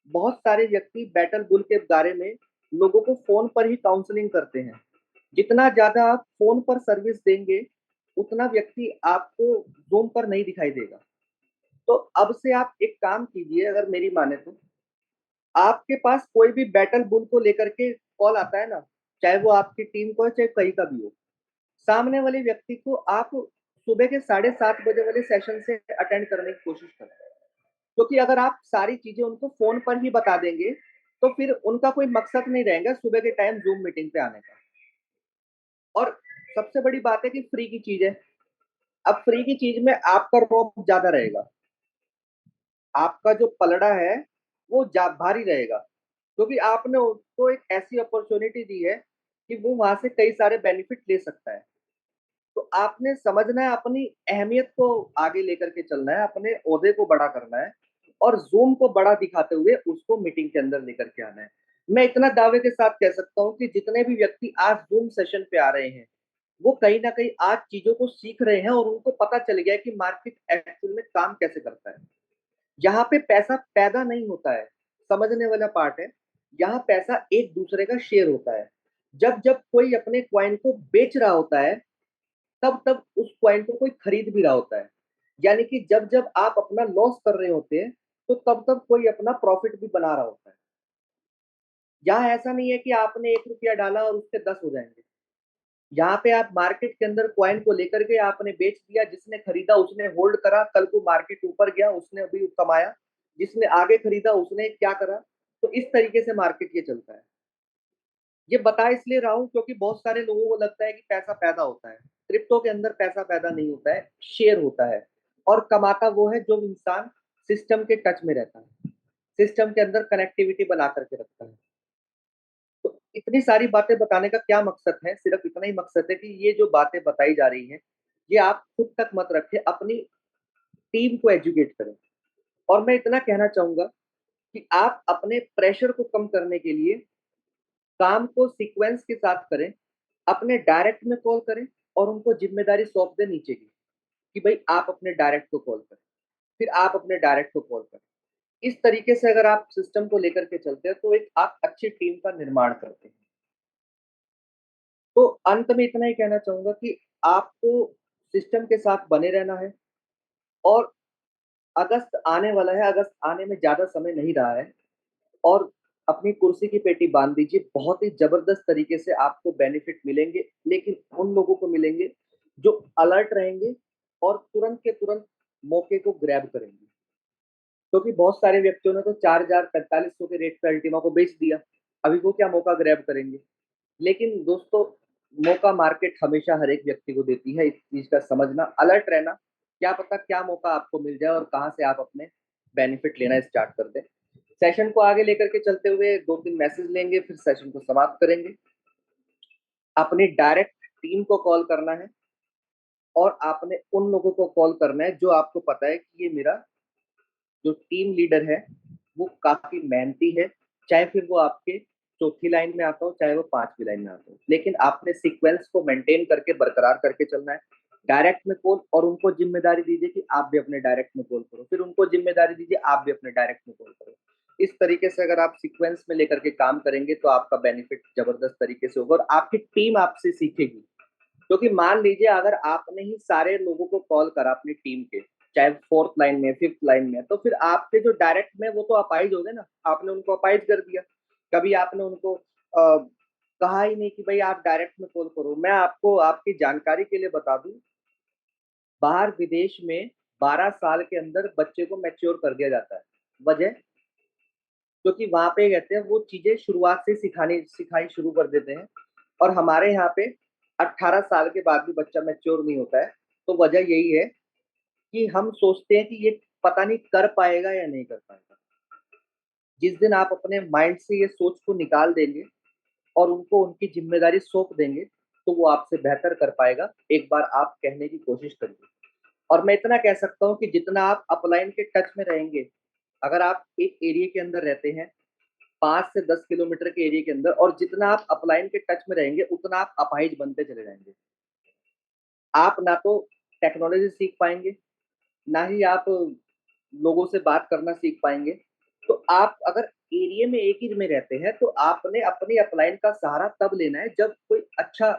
बहुत सारे व्यक्ति बैटल बुल के बारे में लोगों को फोन पर ही काउंसलिंग करते हैं। जितना ज्यादा आप फोन पर सर्विस देंगे, उतना व्यक्ति आपको जूम पर नहीं दिखाई देगा। तो अब से आप एक काम कीजिए, अगर मेरी माने तो आपके पास कोई भी बैटल बुल को लेकर के कॉल आता है ना, चाहे वो आपकी टीम को है चाहे कहीं का भी हो, सामने वाले व्यक्ति को आप सुबह के 7:30 बजे वाले सेशन से अटेंड करने की कोशिश करें। क्योंकि अगर आप सारी चीजें उनको फोन पर ही बता देंगे, तो फिर उनका कोई मकसद नहीं रहेगा सुबह के टाइम जूम मीटिंग पे आने का। और सबसे बड़ी बात है कि फ्री की चीज है। अब फ्री की चीज में आपका रौब ज्यादा रहेगा, आपका जो पलड़ा है वो भारी रहेगा, क्योंकि आपने उसको एक ऐसी अपॉर्चुनिटी दी है कि वो वहां से कई सारे बेनिफिट ले सकता है। तो आपने समझना है, अपनी अहमियत को आगे लेकर के चलना है, अपने ओहदे को बड़ा करना है, और जूम को बड़ा दिखाते हुए उसको मीटिंग के अंदर लेकर के आना है। मैं इतना दावे के साथ कह सकता हूँ कि जितने भी व्यक्ति आज जूम सेशन पे आ रहे हैं, वो कहीं ना कहीं आज चीजों को सीख रहे हैं, और उनको पता चल गया है कि मार्केट एक्चुअल में काम कैसे करता है। यहाँ पे पैसा पैदा नहीं होता है, समझने वाला पार्ट है। यहाँ पैसा एक दूसरे का शेयर होता है। जब जब कोई अपने क्वाइन को बेच रहा होता है, तब तब उस क्वाइन को कोई खरीद भी रहा होता है। यानी कि जब जब आप अपना लॉस कर रहे होते हैं, तो तब तब कोई अपना प्रॉफिट भी बना रहा होता है। यहाँ ऐसा नहीं है कि आपने 1 रुपया डाला और उसके 10 हो जाएंगे। यहाँ पे आप मार्केट के अंदर कॉइन को लेकर के आपने बेच दिया, जिसने खरीदा उसने होल्ड करा, कल को मार्केट ऊपर गया उसने अभी कमाया, जिसने आगे खरीदा उसने क्या करा। तो इस तरीके से मार्केट ये चलता है। ये बता इसलिए रहा हूँ क्योंकि बहुत सारे लोगों को लगता है कि पैसा पैदा होता है। क्रिप्टो के अंदर पैसा पैदा नहीं होता है, शेयर होता है। और कमाता वो है जो इंसान सिस्टम के टच में रहता है, सिस्टम के अंदर कनेक्टिविटी बना करके रखता है। तो इतनी सारी बातें बताने का क्या मकसद है, सिर्फ इतना ही मकसद है कि ये जो बातें बताई जा रही हैं ये आप खुद तक मत रखें, अपनी टीम को एजुकेट करें। और मैं इतना कहना चाहूंगा कि आप अपने प्रेशर को कम करने के लिए काम को सीक्वेंस के साथ करें, अपने डायरेक्ट में कॉल करें और उनको जिम्मेदारी सौंप दें नीचे की, कि भाई आप अपने डायरेक्ट को कॉल करें, फिर आप अपने डायरेक्ट को कॉल करें। इस तरीके से अगर आप सिस्टम को लेकर के चलते हैं तो एक आप अच्छी टीम का निर्माण करते हैं। तो अंत में इतना ही कहना चाहूंगा कि आपको सिस्टम के साथ बने रहना है। और अगस्त आने वाला है, अगस्त आने में ज्यादा समय नहीं रहा है। और अपनी कुर्सी की पेटी बांध दीजिए, बहुत ही जबरदस्त तरीके से आपको बेनिफिट मिलेंगे, लेकिन उन लोगों को मिलेंगे जो अलर्ट रहेंगे और तुरंत के तुरंत मौके को ग्रैब करेंगे। क्योंकि बहुत सारे व्यक्तियों ने तो 4,000 4500 के रेट पे अल्टीमा को बेच दिया, अभी वो क्या मौका ग्रैब करेंगे। लेकिन दोस्तों, मौका मार्केट हमेशा हर एक व्यक्ति को देती है, इस चीज का समझना, अलर्ट रहना। क्या पता क्या मौका आपको मिल जाए और कहाँ से आप अपने बेनिफिट लेना स्टार्ट कर दें। सेशन को आगे लेकर के चलते हुए 2-3 मैसेज लेंगे, फिर सेशन को समाप्त करेंगे। अपनी डायरेक्ट टीम को कॉल करना है और आपने उन लोगों को कॉल करना है जो आपको पता है कि ये मेरा जो टीम लीडर है वो काफी मेहनती है, चाहे फिर वो आपके चौथी लाइन में आता हो चाहे वो पांचवी लाइन में आता हो, लेकिन आपने सीक्वेंस को मेंटेन करके बरकरार करके चलना है। डायरेक्ट में कॉल, और उनको जिम्मेदारी दीजिए कि आप भी अपने डायरेक्ट में कॉल करो, फिर उनको जिम्मेदारी दीजिए आप भी अपने डायरेक्ट में कॉल करो। इस तरीके से अगर आप सीक्वेंस में लेकर के काम करेंगे तो आपका बेनिफिट जबरदस्त तरीके से होगा और आपकी टीम आपसे सीखेगी। क्योंकि मान लीजिए अगर आपने ही सारे लोगों को कॉल करा अपनी टीम के, चाहे फोर्थ लाइन में फिफ्थ लाइन में, तो फिर आपके जो डायरेक्ट में वो तो अपाइज हो गए ना, आपने उनको अपाइज कर दिया। कभी आपने उनको कहा ही नहीं कि भाई आप डायरेक्ट में कॉल करो। मैं आपको आपकी जानकारी के लिए बता दूं, बाहर विदेश में 12 साल के अंदर बच्चे को मैच्योर कर दिया जाता है। वजह, क्योंकि वहां पे कहते हैं वो चीजें शुरुआत से सिखानी सिखाई शुरू कर देते हैं। और हमारे यहाँ पे 18 साल के बाद भी बच्चा मैच्योर नहीं होता है। तो वजह यही है कि हम सोचते हैं कि ये पता नहीं कर पाएगा या नहीं कर पाएगा। जिस दिन आप अपने माइंड से ये सोच को निकाल देंगे और उनको उनकी जिम्मेदारी सौंप देंगे तो वो आपसे बेहतर कर पाएगा। एक बार आप कहने की कोशिश करिए। और मैं इतना कह सकता हूँ कि जितना आप अपलाइन के टच में रहेंगे, अगर आप एक एरिया के अंदर रहते हैं 5 से 10 किलोमीटर के एरिया के अंदर, और जितना आप अपलाइन के टच में रहेंगे उतना आप अपाहिज बनते चले जाएंगे। आप ना तो टेक्नोलॉजी सीख पाएंगे, ना ही आप लोगों से बात करना सीख पाएंगे। तो आप अगर एरिया में एक ही में रहते हैं तो आपने अपनी अपलाइन का सहारा तब लेना है जब कोई अच्छा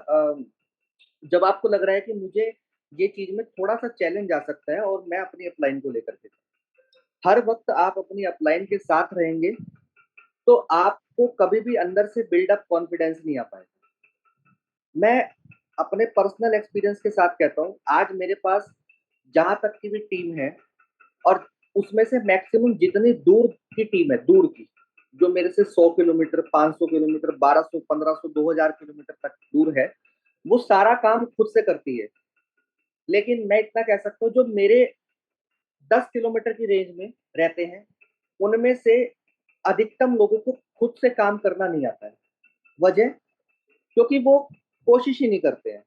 जब आपको लग रहा है कि मुझे ये चीज में थोड़ा सा चैलेंज आ सकता है और मैं अपनी अपलाइन को लेकर के, हर वक्त आप अपनी अपलाइन के साथ रहेंगे तो आपको कभी भी अंदर से बिल्डअप कॉन्फिडेंस नहीं आ पाएगा। मैं अपने पर्सनल एक्सपीरियंस के साथ कहता हूँ, आज मेरे पास जहां तक की भी टीम है, और उसमें से मैक्सिमम जितनी दूर की टीम है, दूर की, जो मेरे से 100 किलोमीटर 500 किलोमीटर 1200 1500 2000 किलोमीटर तक दूर है, वो सारा काम खुद से करती है। लेकिन मैं इतना कह सकता हूँ जो मेरे 10 किलोमीटर की रेंज में रहते हैं उनमें से अधिकतम लोगों को खुद से काम करना नहीं आता है। वजह, क्योंकि वो कोशिश ही नहीं करते हैं।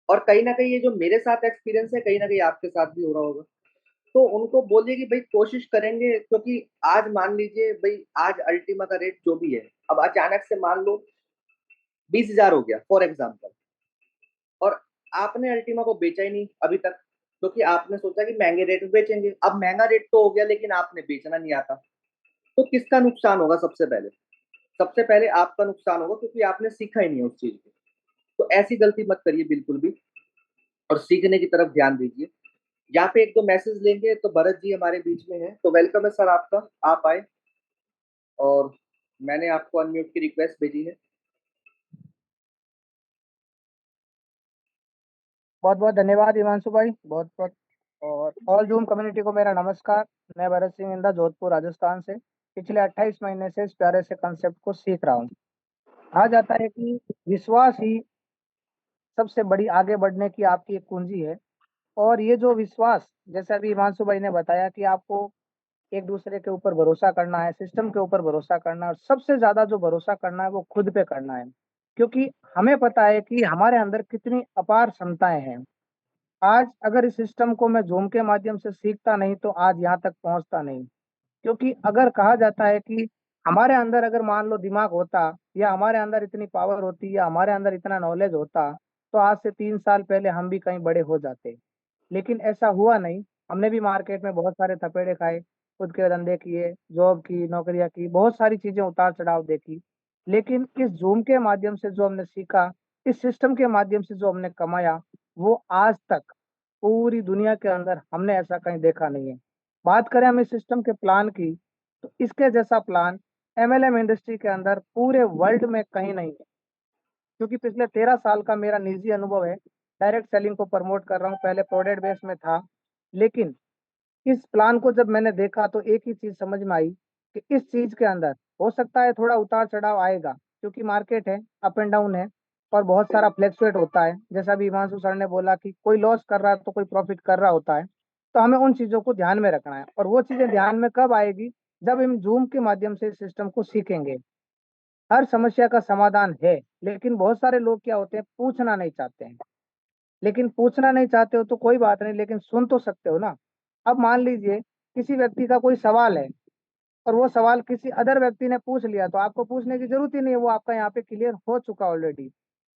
और कहीं ना कहीं ये जो मेरे साथ एक्सपीरियंस है कहीं ना कहीं आपके साथ भी हो रहा होगा। तो उनको बोलिए कि भाई कोशिश करेंगे, क्योंकि आज मान लीजिए भाई आज अल्टीमा का रेट जो भी है, अब अचानक से मान लो 20,000 हो गया फॉर एग्जाम्पल, और आपने अल्टीमा को बेचा ही नहीं अभी तक, क्योंकि आपने सोचा कि महंगे रेट में बेचेंगे। अब महंगा रेट तो हो गया लेकिन आपने बेचना नहीं आता। तो किसका नुकसान होगा? सबसे पहले आपका नुकसान होगा, क्योंकि आपने सीखा ही नहीं है उस चीज को। तो ऐसी गलती मत करिए बिल्कुल भी, और सीखने की तरफ ध्यान दीजिए। यहाँ पे एक दो मैसेज लेंगे। तो भरत जी हमारे बीच में है, तो वेलकम है सर आपका, आप आए। और मैंने आपको अनम्यूट की रिक्वेस्ट भेजी है। बहुत बहुत धन्यवाद हिमांशु भाई, बहुत बहुत। और ऑल जूम कम्युनिटी को मेरा नमस्कार। मैं भरत सिंह इंदा, जोधपुर राजस्थान से पिछले 28 महीने से इस प्यारे से कंसेप्ट को सीख रहा हूँ। कहा जाता है कि विश्वास ही सबसे बड़ी आगे बढ़ने की आपकी एक कुंजी है। और ये जो विश्वास, जैसे अभी हिमांशु भाई ने बताया कि आपको एक दूसरे के ऊपर भरोसा करना है, सिस्टम के ऊपर भरोसा करना है, और सबसे ज्यादा जो भरोसा करना है वो खुद पे करना है। क्योंकि हमें पता है कि हमारे अंदर कितनी अपार क्षमताएं हैं। आज अगर इस सिस्टम को मैं जूम के माध्यम से सीखता नहीं तो आज यहाँ तक पहुंचता नहीं। क्योंकि अगर कहा जाता है कि हमारे अंदर अगर मान लो दिमाग होता, या हमारे अंदर इतनी पावर होती, या हमारे अंदर इतना नॉलेज होता, तो आज से 3 साल पहले हम भी कहीं बड़े हो जाते। लेकिन ऐसा हुआ नहीं। हमने भी मार्केट में बहुत सारे थपेड़े खाए, खुद के धंधे किए, जॉब की, नौकरियां की, बहुत सारी चीजें उतार चढ़ाव देखी। लेकिन इस जूम के माध्यम से जो हमने सीखा, इस सिस्टम के माध्यम से जो हमने कमाया, वो आज तक पूरी दुनिया के अंदर हमने ऐसा कहीं देखा नहीं है। बात करें हम इस सिस्टम के प्लान की, तो इसके जैसा प्लान एमएलएम इंडस्ट्री के अंदर पूरे वर्ल्ड में कहीं नहीं है। क्योंकि पिछले 13 साल का मेरा निजी अनुभव है। डायरेक्ट सेलिंग को प्रमोट कर रहा हूँ, पहले प्रोडक्ट बेस में था। लेकिन इस प्लान को जब मैंने देखा तो एक ही चीज समझ में आई कि इस चीज के अंदर हो सकता है थोड़ा उतार चढ़ाव आएगा, क्योंकि मार्केट है, अप एंड डाउन है, और बहुत सारा फ्लैक्चुएट होता है। जैसा भी हिमांशु सर ने बोला कि कोई लॉस कर रहा है तो कोई प्रॉफिट कर रहा होता है। तो हमें उन चीजों को ध्यान में रखना है, और वो चीजें ध्यान में कब आएगी, जब हम जूम के माध्यम से इस सिस्टम को सीखेंगे। हर समस्या का समाधान है, लेकिन बहुत सारे लोग क्या होते हैं, पूछना नहीं चाहते हैं। लेकिन पूछना नहीं चाहते हो तो कोई बात नहीं, लेकिन सुन तो सकते हो ना। अब मान लीजिए किसी व्यक्ति का कोई सवाल है, और वो सवाल किसी अदर व्यक्ति ने पूछ लिया, तो आपको पूछने की जरूरत ही नहीं है, वो आपका यहाँ पे क्लियर हो चुका ऑलरेडी।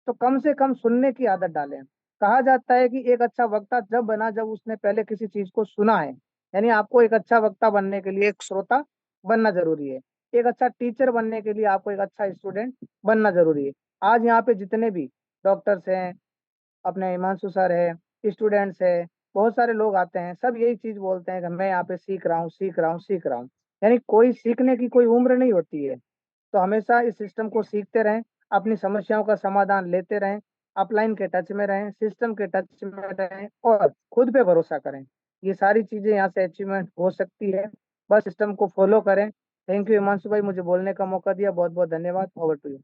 तो कम से कम सुनने की आदत डालें। कहा जाता है कि एक अच्छा वक्ता जब बना जब उसने पहले किसी चीज को सुना है। यानी आपको एक अच्छा वक्ता बनने के लिए एक श्रोता बनना जरूरी है। एक अच्छा टीचर बनने के लिए आपको एक अच्छा स्टूडेंट बनना जरूरी है। आज यहाँ पे जितने भी डॉक्टर्स हैं, अपने हिमांशु सर है, स्टूडेंट्स है, बहुत सारे लोग आते हैं, सब यही चीज बोलते हैं कि मैं यहाँ पे सीख रहा हूँ, सीख रहा हूँ, सीख रहा हूँ। यानी कोई सीखने की कोई उम्र नहीं होती है। तो हमेशा इस सिस्टम को सीखते रहें, अपनी समस्याओं का समाधान लेते रहें, अपलाइन के टच में रहें, सिस्टम के टच में रहें, और खुद पे भरोसा करें। ये सारी चीजें यहाँ से अचीवमेंट हो सकती है। बस सिस्टम को फॉलो करें। थैंक यू हिमांशु भाई, मुझे बोलने का मौका दिया। बहुत बहुत धन्यवाद। Over to you.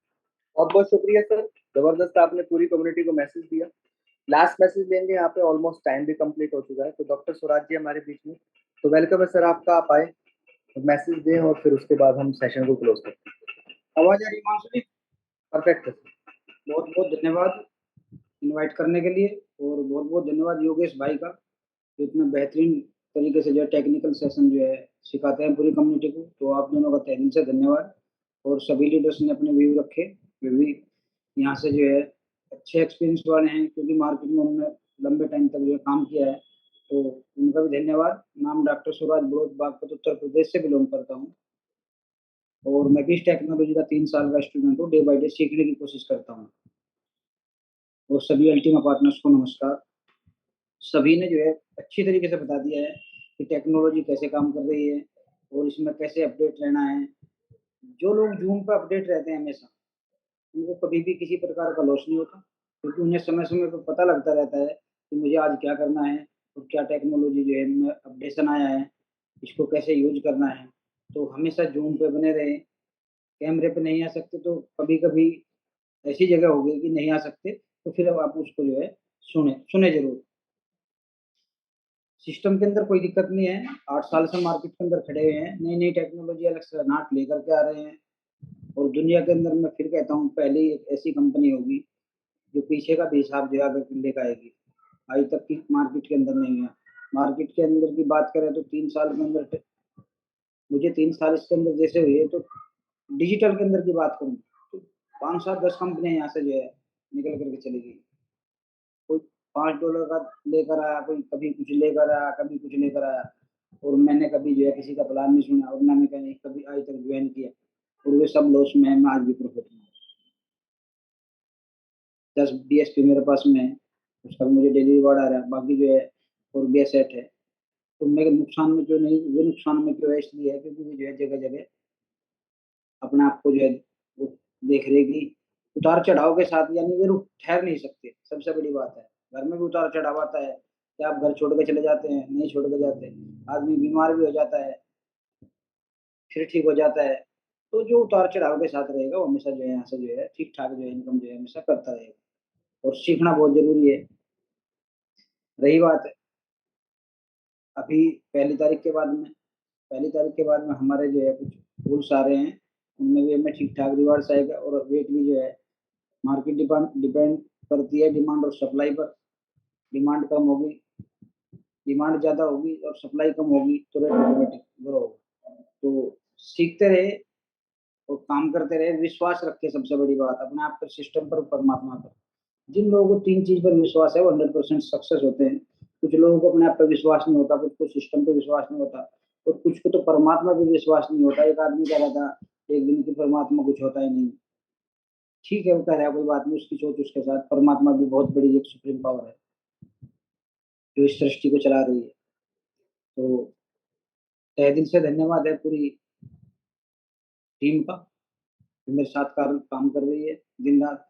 बहुत बहुत शुक्रिया सर, जबरदस्त आपने पूरी कम्युनिटी को मैसेज दिया। लास्ट मैसेज लेंगे, यहाँ पे ऑलमोस्ट टाइम भी कंप्लीट हो चुका है, तो डॉक्टर स्वराज जी हमारे बीच में, तो वेलकम है सर आपका, आप आए मैसेज दें और फिर उसके बाद हम सेशन को क्लोज करते हैं। आवाज आ रही है हिमांशु जी? परफेक्ट है सर। बहुत बहुत धन्यवाद इनवाइट करने के लिए, और बहुत बहुत धन्यवाद योगेश भाई का, जो इतना बेहतरीन तरीके से जो है टेक्निकल सेशन जो है सिखाते हैं पूरी कम्युनिटी को। तो आप दोनों का तहे दिल से धन्यवाद। और सभी लीडर्स ने अपने व्यू रखे, वे भी यहाँ से जो है अच्छे एक्सपीरियंस वाले हैं, क्योंकि मार्केट में उन्होंने लंबे टाइम तक जो है काम किया है। तो उनका भी धन्यवाद। नाम डॉक्टर स्वराज बड़ौत, बागपत उत्तर प्रदेश से बिलोंग करता हूँ, और मैं भी इस टेक्नोलॉजी का 3 साल का स्टूडेंट हूँ। डे बाई डे सीखने की कोशिश करता हूँ। और सभी अल्टीमा पार्टनर्स को नमस्कार। सभी ने जो है अच्छी तरीके से बता दिया है कि टेक्नोलॉजी कैसे काम कर रही है, और इसमें कैसे अपडेट रहना है। जो लोग जूम पर अपडेट रहते हैं हमेशा, उनको कभी भी किसी प्रकार का लॉस नहीं होता, क्योंकि उन्हें समय समय पर पता लगता रहता है कि मुझे आज क्या करना है, और क्या टेक्नोलॉजी जो है में अपडेशन आया है, इसको कैसे यूज करना है। तो हमेशा जूम पे बने रहें। कैमरे पे नहीं आ सकते तो कभी कभी ऐसी जगह हो गई कि नहीं आ सकते, तो फिर अब आप उसको जो है सुने सुने जरूर। सिस्टम के अंदर कोई दिक्कत नहीं है। 8 साल से मार्केट के अंदर खड़े हुए हैं, नई नई टेक्नोलॉजी अलग से नाट लेकर के आ रहे हैं। और दुनिया के अंदर मैं फिर कहता हूँ, पहले ही एक ऐसी कंपनी होगी जो पीछे का भी हिसाब जो है आगे लेकर आएगी। आज तक की मार्केट के अंदर नहीं है। मार्केट के अंदर की बात करें तो 3 साल के अंदर, मुझे 3 साल इसके अंदर जैसे हुए, तो डिजिटल के अंदर की बात करूँ तो 5 7 10 कंपनियां यहाँ से जो है निकल करके चली गई। कोई $5 का लेकर आया, कोई कभी कुछ लेकर आया, कभी कुछ लेकर आया। और मैंने कभी जो है किसी का प्लान नहीं सुना, और मैंने कहीं कभी आज तक ज्वाइन किया, और वे सब लॉस में है। मैं आज भी प्रॉफिट में हूँ। 10 DSP मेरे पास में है, उसका मुझे डेली रिवॉर्ड आ रहा है। बाकी जो है और भी सेट है। तो मेरे नुकसान में क्यों नहीं, वे नुकसान में क्यों है, इसलिए है क्योंकि वो जो है जगह जगह अपने आप को जो है वो देख रहे कि उतार चढ़ाव के साथ, यानी वे रुक ठहर नहीं सकते। सबसे बड़ी बात है घर में भी उतार चढ़ाव आता है कि आप घर छोड़ के चले जाते हैं, नहीं छोड़ के जाते, आदमी बीमार भी हो जाता है, फिर ठीक हो जाता है। तो जो उतार चढ़ाव के साथ रहेगा वो हमेशा जो है यहाँ से जो है ठीक ठाक जो है इनकम जो है हमेशा करता रहेगा, और सीखना बहुत जरूरी है। रही बात अभी पहली तारीख के बाद में हमारे जो है कुछ रूल्स आ रहे हैं, उनमें भी हमें ठीक ठाक रिवार्ड्स आएगा, और रेट भी जो है मार्केट डिपेंड करती है डिमांड और सप्लाई पर। डिमांड कम होगी, डिमांड ज़्यादा होगी और सप्लाई कम होगी तो रेट ऑटोमेटिक ग्रो होगा। तो सीखते रहे और काम करते रहे, विश्वास रखे, सबसे बड़ी बात अपने आप पर, सिस्टम पर, परमात्मा पर। जिन लोगों को 3 चीज़ पर विश्वास है वो 100% सक्सेस होते हैं। कुछ लोगों को अपने आप पे विश्वास नहीं होता, कुछ को सिस्टम पे विश्वास नहीं होता, और कुछ को तो परमात्मा पे विश्वास नहीं होता। एक आदमी कह रहा था एक दिन की परमात्मा कुछ होता ही नहीं। ठीक है, वो कह रहा है कोई बात नहीं, उसकी सोच उसके साथ। परमात्मा भी बहुत बड़ी एक सुप्रीम पावर है जो इस सृष्टि को चला रही है। तो तहे दिल से धन्यवाद है पूरी टीम का जो मेरे साथ काम कर रही है दिन रात,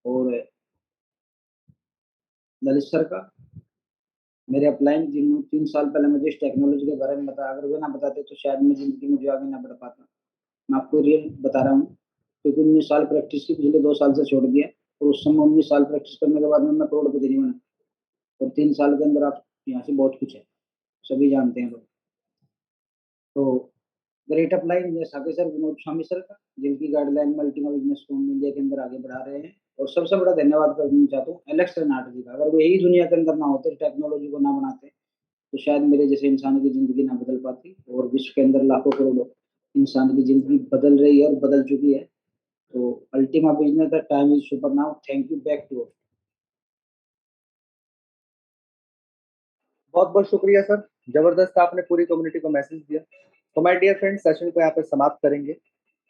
और ललित सर का, मेरे अपलाइन जिन्होंने 3 साल पहले मुझे इस टेक्नोलॉजी के बारे में बताया। अगर वे ना बताते तो शायद मैं ज़िंदगी में जो आगे ना बढ़ पाता। मैं आपको रियल बता रहा हूँ, क्योंकि 19 साल प्रैक्टिस की, पिछले 2 साल से छोड़ दिया, और उस समय 19 साल प्रैक्टिस करने के बाद में मैं करोड़पति नहीं बना, और 3 साल के अंदर आप यहाँ से बहुत कुछ है, सभी जानते हैं लोग। तो ग्रेट अपलाइन ये साके सर, विनोद स्वामी सर का, जिनकी गाइडलाइन में अल्टीमा बिजनेस को हम इंडिया के अंदर आगे बढ़ा रहे हैं। और सबसे बड़ा धन्यवाद करना चाहता हूँ एलेक्स रेनाल्ट जी का। अगर वो यही दुनिया के अंदर ना होते, टेक्नोलॉजी को ना बनाते, तो शायद मेरे जैसे इंसान की ज़िंदगी ना बदल पाती, और विश्व के अंदर लाखों करोड़ों इंसान की ज़िंदगी बदल रही है और बदल चुकी है। तो अल्टीमा business the time is super now. Thank you, back to. बहुत बहुत शुक्रिया सर, जबरदस्त आपने पूरी कम्युनिटी को मैसेज दिया। तो माय डियर फ्रेंड्स, सेशन को यहाँ पे समाप्त करेंगे।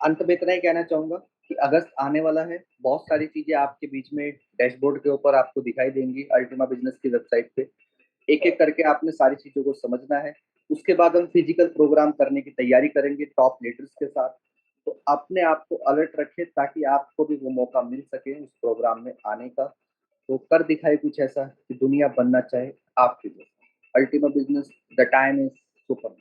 अंत में इतना ही कहना चाहूंगा कि अगस्त आने वाला है, बहुत सारी चीजें आपके बीच में डैशबोर्ड के ऊपर आपको दिखाई देंगी अल्टीमा बिजनेस की वेबसाइट पे। एक एक करके आपने सारी चीजों को समझना है। उसके बाद हम फिजिकल प्रोग्राम करने की तैयारी करेंगे टॉप लीडर्स के साथ। तो अपने आप को अलर्ट रखें ताकि आपको भी वो मौका मिल सके उस प्रोग्राम में आने का। तो कर दिखाए कुछ ऐसा कि दुनिया बनना चाहे आपके जैसा। Ultima business the time is super.